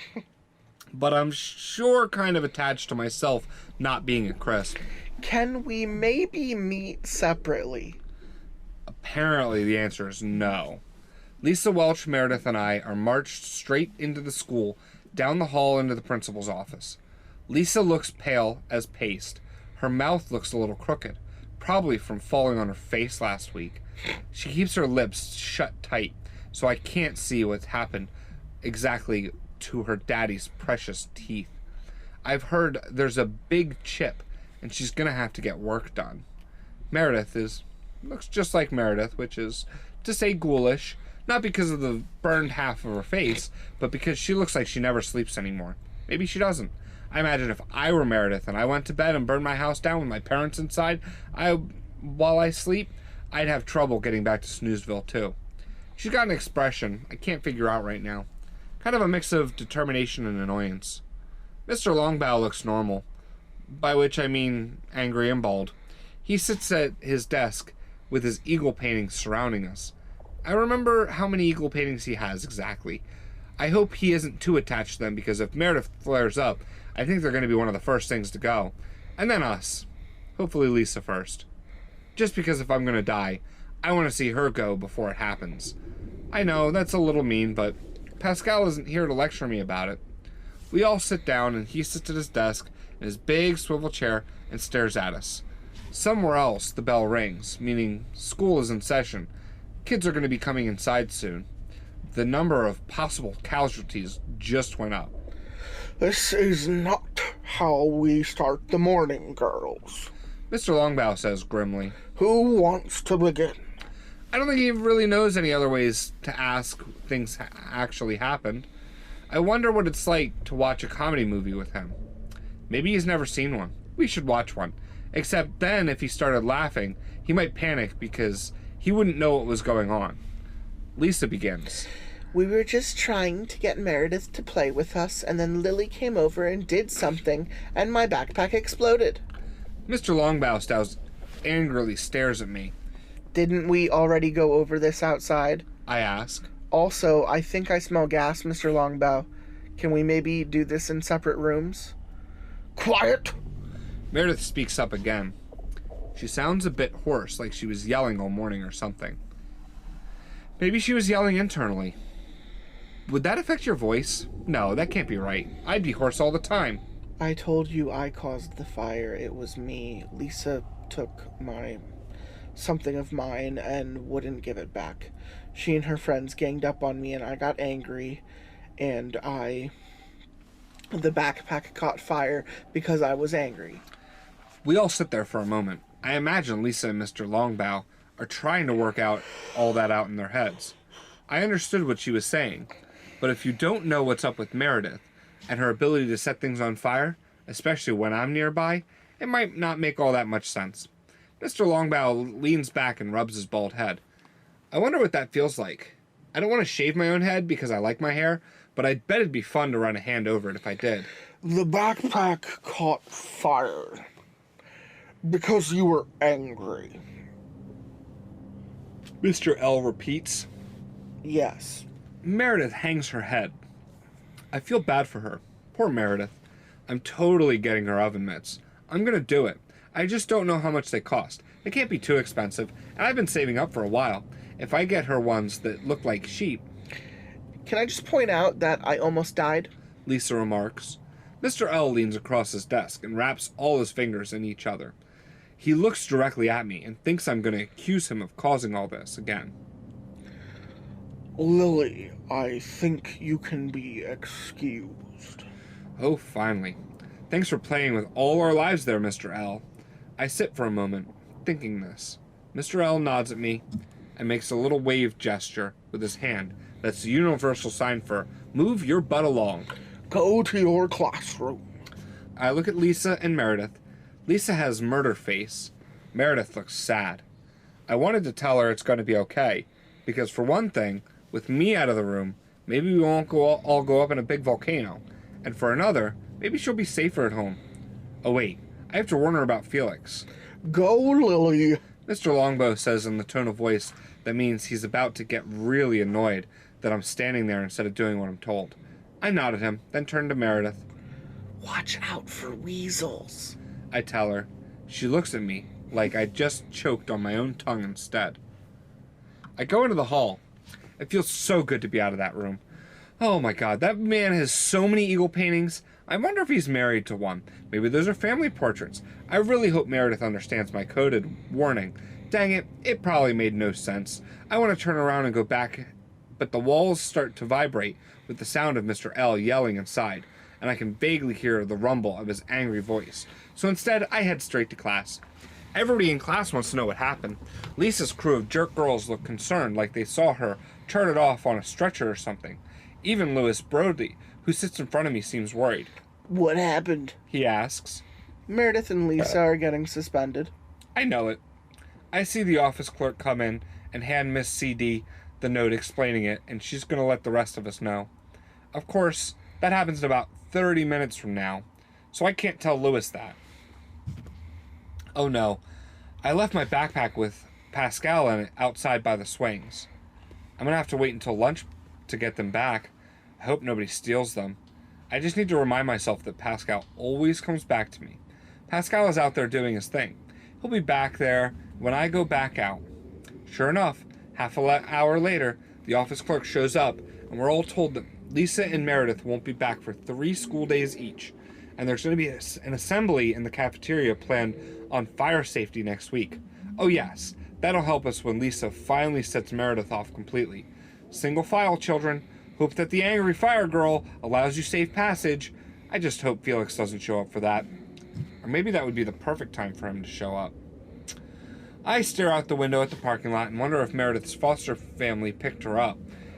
But I'm sure kind of attached to myself not being a crisp. Can we maybe meet separately? Apparently the answer is no. Lisa Welch, Meredith, and I are marched straight into the school, down the hall into the principal's office. Lisa looks pale as paste. Her mouth looks a little crooked, probably from falling on her face last week. She keeps her lips shut tight, so I can't see what's happened exactly to her daddy's precious teeth. I've heard there's a big chip, and she's gonna have to get work done. Meredith looks just like Meredith, which is to say ghoulish, not because of the burned half of her face, but because she looks like she never sleeps anymore. Maybe she doesn't. I imagine if I were Meredith and I went to bed and burned my house down with my parents inside, while I sleep, I'd have trouble getting back to Snoozeville too. She's got an expression I can't figure out right now. Kind of a mix of determination and annoyance. Mr. Longbow looks normal, by which I mean angry and bald. He sits at his desk with his eagle paintings surrounding us. I remember how many eagle paintings he has exactly. I hope he isn't too attached to them, because if Meredith flares up, I think they're going to be one of the first things to go. And then us. Hopefully Lisa first. Just because if I'm going to die, I want to see her go before it happens. I know, that's a little mean, but Pascal isn't here to lecture me about it. We all sit down, and he sits at his desk in his big swivel chair and stares at us. Somewhere else, the bell rings, meaning school is in session. Kids are going to be coming inside soon. The number of possible casualties just went up. This is not how we start the morning, girls. Mr. Longbow says grimly. Who wants to begin? I don't think he really knows any other ways to ask things actually happened. I wonder what it's like to watch a comedy movie with him. Maybe he's never seen one. We should watch one. Except then, if he started laughing, he might panic because he wouldn't know what was going on. Lisa begins. We were just trying to get Meredith to play with us, and then Lily came over and did something, and my backpack exploded. Mr. Longbow angrily stares at me. Didn't we already go over this outside? I ask. Also, I think I smell gas, Mr. Longbow. Can we maybe do this in separate rooms? Quiet! Meredith speaks up again. She sounds a bit hoarse, like she was yelling all morning or something. Maybe she was yelling internally. Would that affect your voice? No, that can't be right. I'd be hoarse all the time. I told you I caused the fire. It was me. Lisa took something of mine and wouldn't give it back. She and her friends ganged up on me, and I got angry, and the backpack caught fire because I was angry. We all sit there for a moment. I imagine Lisa and Mr. Longbow are trying to work all that out in their heads. I understood what she was saying, but if you don't know what's up with Meredith and her ability to set things on fire, especially when I'm nearby, it might not make all that much sense. Mr. Longbow leans back and rubs his bald head. I wonder what that feels like. I don't want to shave my own head because I like my hair, but I bet it'd be fun to run a hand over it if I did. The backpack caught fire because you were angry. Mr. L repeats. Yes. Meredith hangs her head. I feel bad for her. Poor Meredith. I'm totally getting her oven mitts. I'm gonna do it. I just don't know how much they cost. They can't be too expensive, and I've been saving up for a while. If I get her ones that look like sheep... Can I just point out that I almost died? Lisa remarks. Mr. L leans across his desk and wraps all his fingers in each other. He looks directly at me and thinks I'm going to accuse him of causing all this again. Lily, I think you can be excused. Oh, finally. Thanks for playing with all our lives there, Mr. L. I sit for a moment, thinking this. Mr. L nods at me and makes a little wave gesture with his hand. That's the universal sign for, move your butt along. Go to your classroom. I look at Lisa and Meredith. Lisa has murder face. Meredith looks sad. I wanted to tell her it's going to be okay, because for one thing, with me out of the room, maybe we won't all go up in a big volcano. And for another, maybe she'll be safer at home. Oh wait, I have to warn her about Felix. Go, Lily. Mr. Longbow says in the tone of voice that means he's about to get really annoyed that I'm standing there instead of doing what I'm told. I nod at him, then turn to Meredith. Watch out for weasels. I tell her. She looks at me like I just choked on my own tongue instead. I go into the hall. It feels so good to be out of that room. Oh my god, that man has so many eagle paintings. I wonder if he's married to one. Maybe those are family portraits. I really hope Meredith understands my coded warning. Dang it, it probably made no sense. I want to turn around and go back, but the walls start to vibrate with the sound of Mr. L yelling inside, and I can vaguely hear the rumble of his angry voice. So instead, I head straight to class. Everybody in class wants to know what happened. Lisa's crew of jerk girls look concerned, like they saw her charted off on a stretcher or something. Even Louis Brody, who sits in front of me, seems worried. What happened? He asks. Meredith and Lisa are getting suspended. I know it. I see the office clerk come in and hand Miss CD the note explaining it, and she's going to let the rest of us know. Of course, that happens in about 30 minutes from now, so I can't tell Louis that. Oh no, I left my backpack with Pascal in it outside by the swings. I'm going to have to wait until lunch to get them back. I hope nobody steals them. I just need to remind myself that Pascal always comes back to me. Pascal is out there doing his thing. He'll be back there when I go back out. Sure enough, half an hour later, the office clerk shows up, and we're all told that Lisa and Meredith won't be back for 3 school days each, and there's going to be an assembly in the cafeteria planned on fire safety next week. Oh yes, that'll help us when Lisa finally sets Meredith off completely. Single file, children. Hope that the angry fire girl allows you safe passage. I just hope Felix doesn't show up for that. Or maybe that would be the perfect time for him to show up. I stare out the window at the parking lot and wonder if Meredith's foster family picked her up.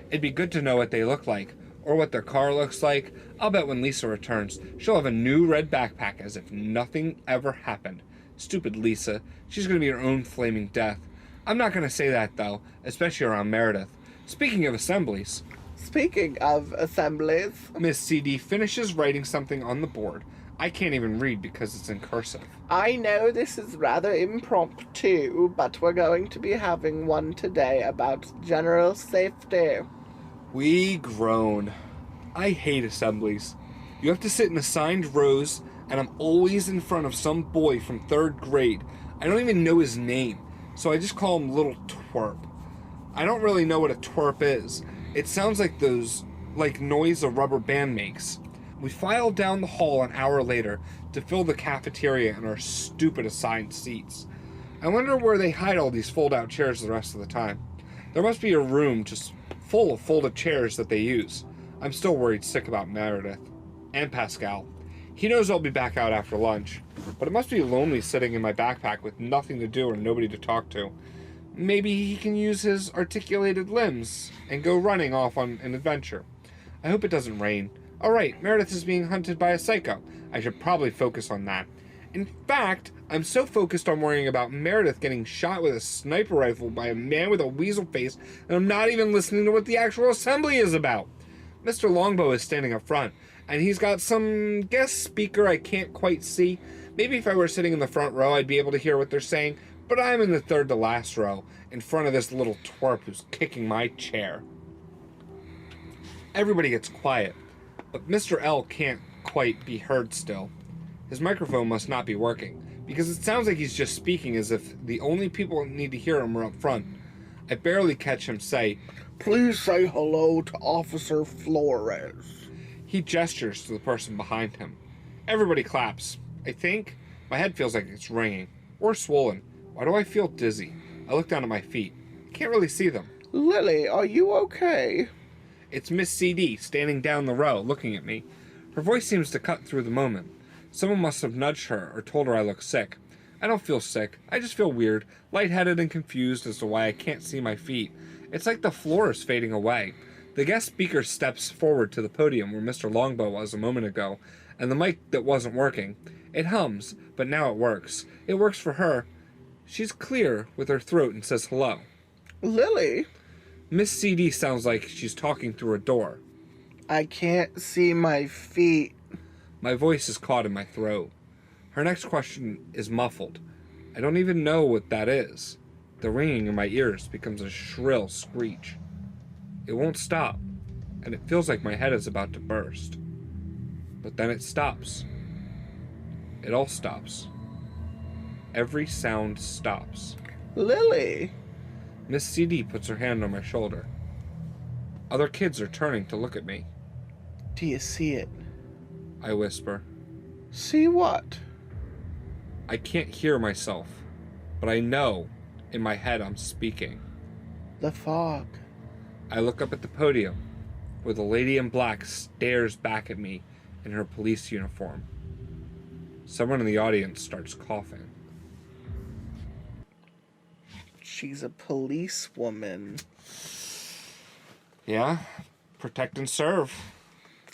It'd be good to know what they look like, or what their car looks like. I'll bet when Lisa returns, she'll have a new red backpack as if nothing ever happened. Stupid Lisa. She's going to be her own flaming death. I'm not going to say that, though, especially around Meredith. Speaking of assemblies... Miss CD finishes writing something on the board. I can't even read because it's in cursive. I know this is rather impromptu, but we're going to be having one today about general safety. We groan. I hate assemblies. You have to sit in assigned rows, and I'm always in front of some boy from 3rd grade. I don't even know his name, so I just call him Little Twerp. I don't really know what a twerp is. It sounds like noise a rubber band makes. We file down the hall an hour later to fill the cafeteria in our stupid assigned seats. I wonder where they hide all these fold-out chairs the rest of the time. There must be a room just full of folded chairs that they use. I'm still worried sick about Meredith. And Pascal. He knows I'll be back out after lunch, but it must be lonely sitting in my backpack with nothing to do or nobody to talk to. Maybe he can use his articulated limbs and go running off on an adventure. I hope it doesn't rain. Alright, Meredith is being hunted by a psycho. I should probably focus on that. In fact, I'm so focused on worrying about Meredith getting shot with a sniper rifle by a man with a weasel face that I'm not even listening to what the actual assembly is about. Mr. Longbow is standing up front, and he's got some guest speaker I can't quite see. Maybe if I were sitting in the front row, I'd be able to hear what they're saying, but I'm in the third to last row, in front of this little twerp who's kicking my chair. Everybody gets quiet, but Mr. L can't quite be heard still. His microphone must not be working, because it sounds like he's just speaking as if the only people that need to hear him are up front. I barely catch him say, Please say hello to Officer Flores. He gestures to the person behind him. Everybody claps. I think. My head feels like it's ringing. Or swollen. Why do I feel dizzy? I look down at my feet. Can't really see them. Lily, are you okay? It's Miss CD, standing down the row, looking at me. Her voice seems to cut through the moment. Someone must have nudged her or told her I look sick. I don't feel sick. I just feel weird, lightheaded and confused as to why I can't see my feet. It's like the floor is fading away. The guest speaker steps forward to the podium where Mr. Longbow was a moment ago, and the mic that wasn't working. It hums, but now it works. It works for her. She's clear with her throat and says hello. Lily? Miss CD sounds like she's talking through a door. I can't see my feet. My voice is caught in my throat. Her next question is muffled. I don't even know what that is. The ringing in my ears becomes a shrill screech. It won't stop, and it feels like my head is about to burst. But then it stops. It all stops. Every sound stops. Lily? Miss CD puts her hand on my shoulder. Other kids are turning to look at me. Do you see it? I whisper. See what? I can't hear myself, but I know in my head I'm speaking. The fog. I look up at the podium, where the lady in black stares back at me in her police uniform. Someone in the audience starts coughing. She's a policewoman. Yeah, protect and serve.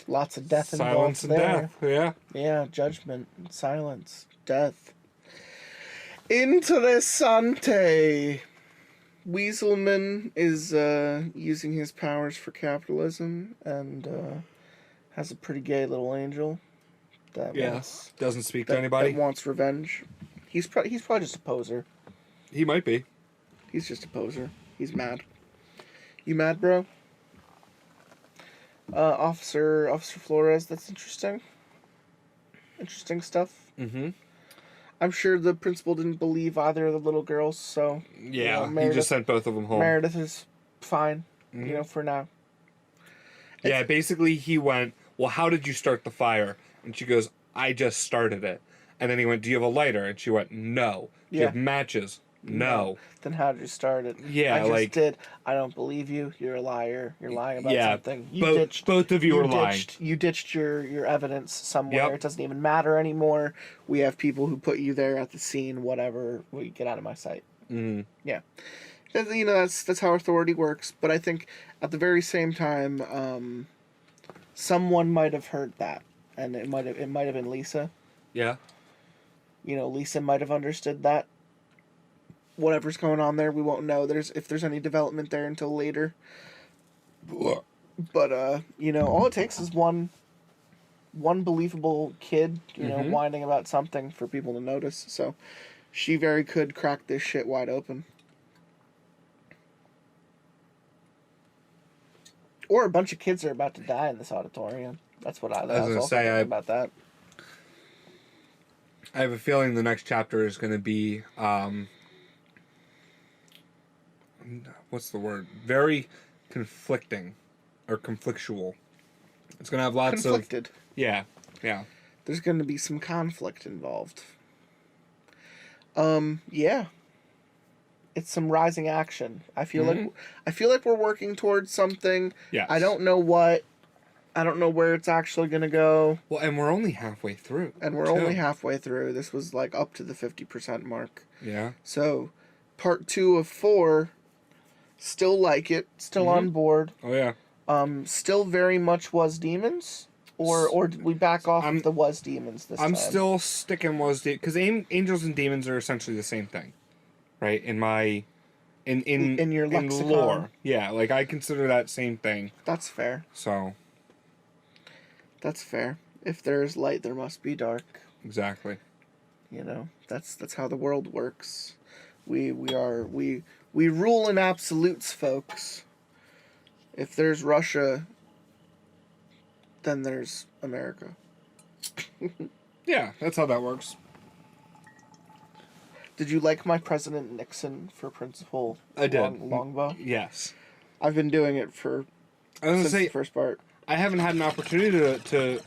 Lots of death involved Silence and there. death, yeah. Yeah, judgment, silence, death. Interessante. Weaselman is using his powers for capitalism and has a pretty gay little angel that Doesn't speak to anybody. that wants revenge. He's probably just a poser. He might be. He's just a poser. He's mad. You mad, bro? Officer Flores, that's interesting. Interesting stuff. Mm-hmm. I'm sure the principal didn't believe either of the little girls, so... Yeah, Meredith, he just sent both of them home. Meredith is fine, Mm-hmm. for now. Yeah, basically he went, well, how did you start the fire? And she goes, I just started it. And then he went, do you have a lighter? And she went, no. Do you have matches? No. Then how did you start it? Yeah, I just like... did. I don't believe you. You're a liar. You're lying about something. Both of you are lying. You ditched your evidence somewhere. Yep. It doesn't even matter anymore. We have people who put you there at the scene, whatever. We get out of my sight. Mm. Yeah. That's how authority works. But I think at the very same time, someone might have heard that. And it might have been Lisa. Yeah. Lisa might have understood that. Whatever's going on there, we won't know if there's any development there until later. But all it takes is one believable kid, whining about something for people to notice. So she very could crack this shit wide open. Or a bunch of kids are about to die in this auditorium. That's what I was gonna also say, thinking about that. I have a feeling the next chapter is going to be, what's the word? Very conflicting or conflictual. It's going to have lots Conflicted. Yeah. There's going to be some conflict involved. Yeah. It's some rising action. I feel like we're working towards something. Yes. I don't know what. I don't know where it's actually going to go. Well, and we're only halfway through. This was like up to the 50% mark. Yeah. So, part 2 of 4, still like it, still on board. Oh, yeah. Still very much was demons. Or did we back off of the was demons this time? I'm still sticking was because angels and demons are essentially the same thing, right? In your lexicon. Lore, yeah. Like I consider that same thing. That's fair. So. That's fair. If there is light, there must be dark. Exactly. You know, that's how the world works. We rule in absolutes, folks. If there's Russia, then there's America. Yeah, that's how that works. Did you like my President Nixon for principal? I did. Longbow? Yes. I've been doing it for since the first part. I haven't had an opportunity to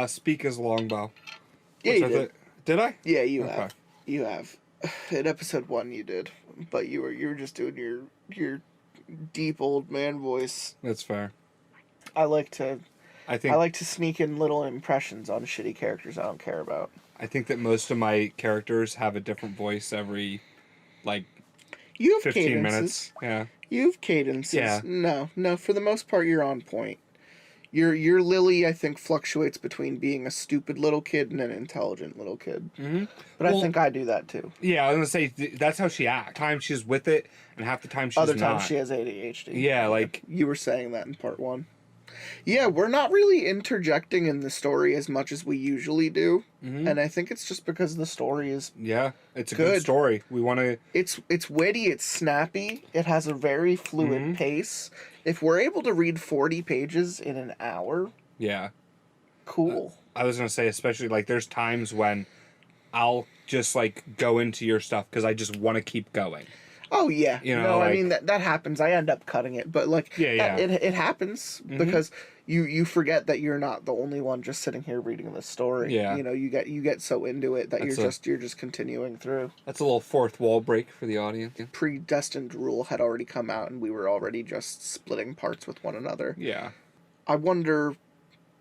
speak as Longbow. Yeah, you did. Did I? Yeah, you have. You have. In episode 1 you did. But you were just doing your deep old man voice. That's fair. I like to sneak in little impressions on shitty characters I don't care about. I think that most of my characters have a different voice every, like, you have 15 cadences. minutes. Yeah. You have cadences. Yeah. No, for the most part you're on point. Your Lily, I think, fluctuates between being a stupid little kid and an intelligent little kid. Mm-hmm. But I think I do that too. Yeah, I was going to say, that's how she acts. Times she's with it, and half the time she's not. Other times she has ADHD. Yeah, like... You were saying that in part 1. Yeah, we're not really interjecting in the story as much as we usually do. Mm-hmm. And I think it's just because the story is it's a good story. We want to... It's witty, it's snappy, it has a very fluid pace. If we're able to read 40 pages in an hour... Yeah. Cool. I was going to say, especially, like, there's times when I'll just, like, go into your stuff because I just want to keep going. Oh, yeah. You know, no, like, I mean, that happens. I end up cutting it. But, like, it happens because you forget that you're not the only one just sitting here reading the story. Yeah. You know, you get so into it that you're just continuing through. That's a little fourth wall break for the audience. Predestined Rule had already come out, and we were already just splitting parts with one another. Yeah. I wonder...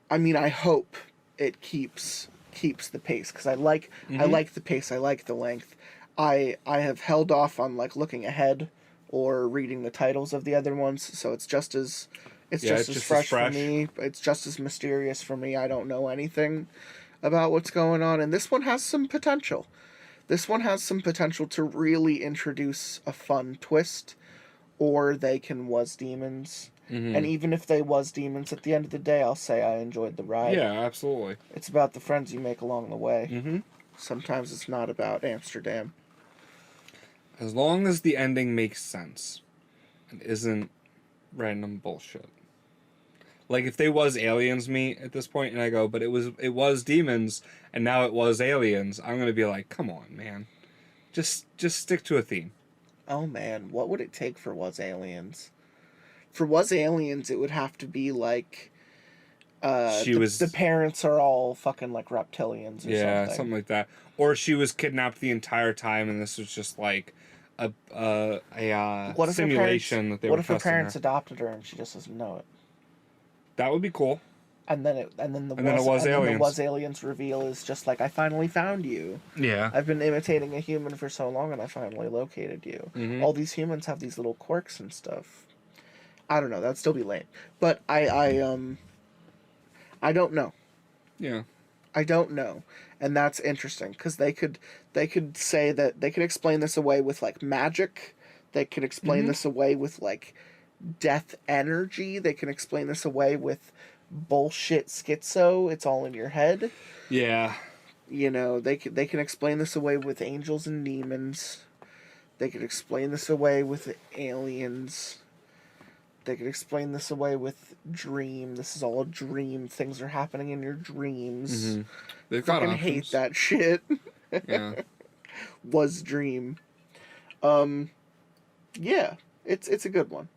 I mean, I hope it keeps the pace, because I like the pace, I like the length. I have held off on like looking ahead or reading the titles of the other ones, so it's just as fresh for me. It's just as mysterious for me. I don't know anything about what's going on, and this one has some potential. This one has some potential to really introduce a fun twist, or they can was demons. Mm-hmm. And even if they was demons, at the end of the day, I'll say I enjoyed the ride. Yeah, absolutely. It's about the friends you make along the way. Mm-hmm. Sometimes it's not about Amsterdam. As long as the ending makes sense and isn't random bullshit. Like, if they was aliens me at this point and I go, but it was demons and now it was aliens, I'm going to be like, come on, man. Just stick to a theme. Oh, man. What would it take for was aliens? For was aliens, it would have to be like... the parents are all fucking like reptilians or something. Yeah, something like that. Or she was kidnapped the entire time and this was just like a simulation that they were testing. What if her parents adopted her and she just doesn't know it? That would be cool. And then the was aliens reveal is just like, I finally found you. Yeah. I've been imitating a human for so long and I finally located you. Mm-hmm. All these humans have these little quirks and stuff. I don't know, that'd still be lame. But I don't know. Yeah. I don't know. And that's interesting, because they could say that they could explain this away with like magic. They could explain this away with like death energy. They can explain this away with bullshit schizo. It's all in your head. Yeah. You know, they can explain this away with angels and demons. They could explain this away with aliens. They could explain this away with dream. This is all a dream. Things are happening in your dreams. Mm-hmm. They've got options. Hate that shit. Yeah. Was dream. Yeah, it's a good one.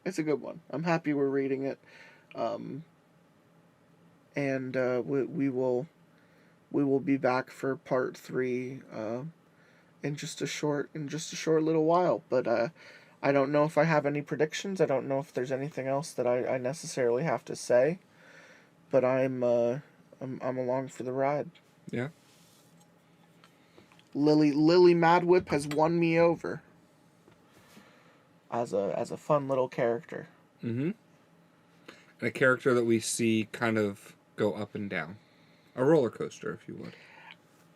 It's a good one. I'm happy we're reading it. And we will be back for part 3 in just a short little while. But I don't know if I have any predictions. I don't know if there's anything else that I necessarily have to say. But I'm along for the ride. Yeah. Lily Madwhip has won me over as a fun little character. Mm-hmm. And a character that we see kind of go up and down. A roller coaster, if you would.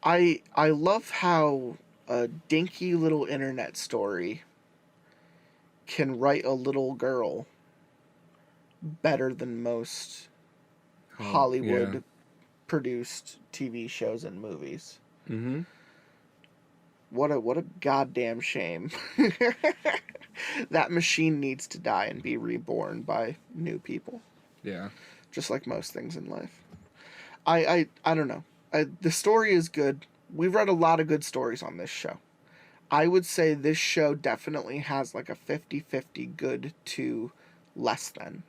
I love how a dinky little internet story can write a little girl better than most Hollywood produced TV shows and movies. Mm-hmm. What a goddamn shame. That machine needs to die and be reborn by new people. Yeah. Just like most things in life. I don't know. The story is good. We've read a lot of good stories on this show. I would say this show definitely has like a 50-50 good to less than.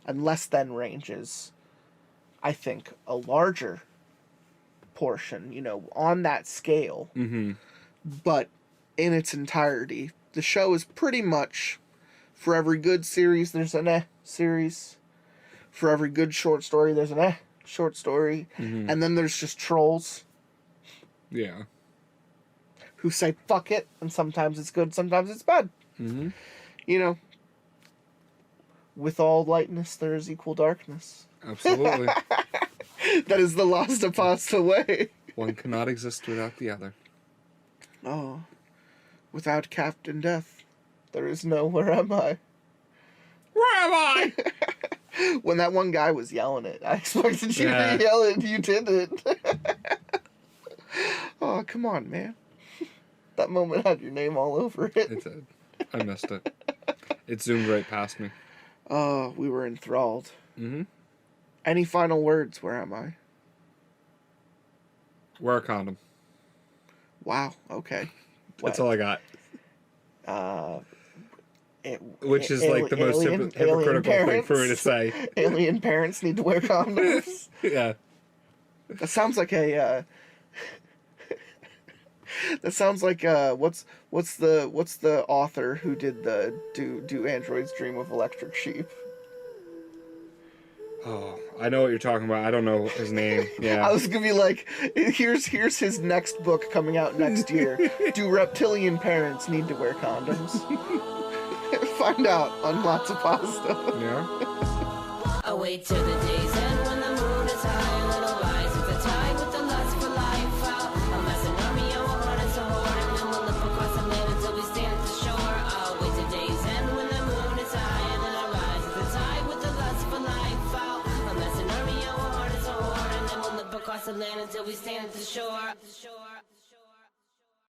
And less than ranges, I think, a larger portion, you know, on that scale. Mm-hmm. But in its entirety, the show is pretty much, for every good series, there's an series. For every good short story, there's an short story. Mm-hmm. And then there's just trolls. Yeah. Who say fuck it, and sometimes it's good, sometimes it's bad. Mm-hmm. You know, with all lightness there is equal darkness. Absolutely. That is the Lotsa pasta way. One cannot exist without the other. Oh, without Captain Death, there is no Where Am I? Where am I? When that one guy was yelling it, I expected you to yell it. You didn't. Oh, come on, man. That moment had your name all over it. It did. I missed it. It zoomed right past me. Oh, we were enthralled. Mm-hmm. Any final words? Where am I? Wear a condom. Wow. Okay. That's all I got. Which is alien, like the most hypocritical thing for me to say. Alien parents need to wear condoms. Yeah. That sounds like a. That sounds like what's the author who did the Do Androids Dream of Electric Sheep? Oh, I know what you're talking about. I don't know his name. Yeah. I was gonna be like, here's his next book coming out next year. Do reptilian parents need to wear condoms? Find out on Lots of Pasta. Yeah. I wait till the day's end when the moon is high, and then I'll rise with the tide with the lust for life out. I'm as an army, I'm a heart and so hard, and then we'll live across the land until we stand at the shore. I'll wait till day's end when the moon is high, and then I'll rise with the tide with the lust for life out. I'm as an army, I'm a heart and so hard, and then we'll live across the land until we stand at the shore.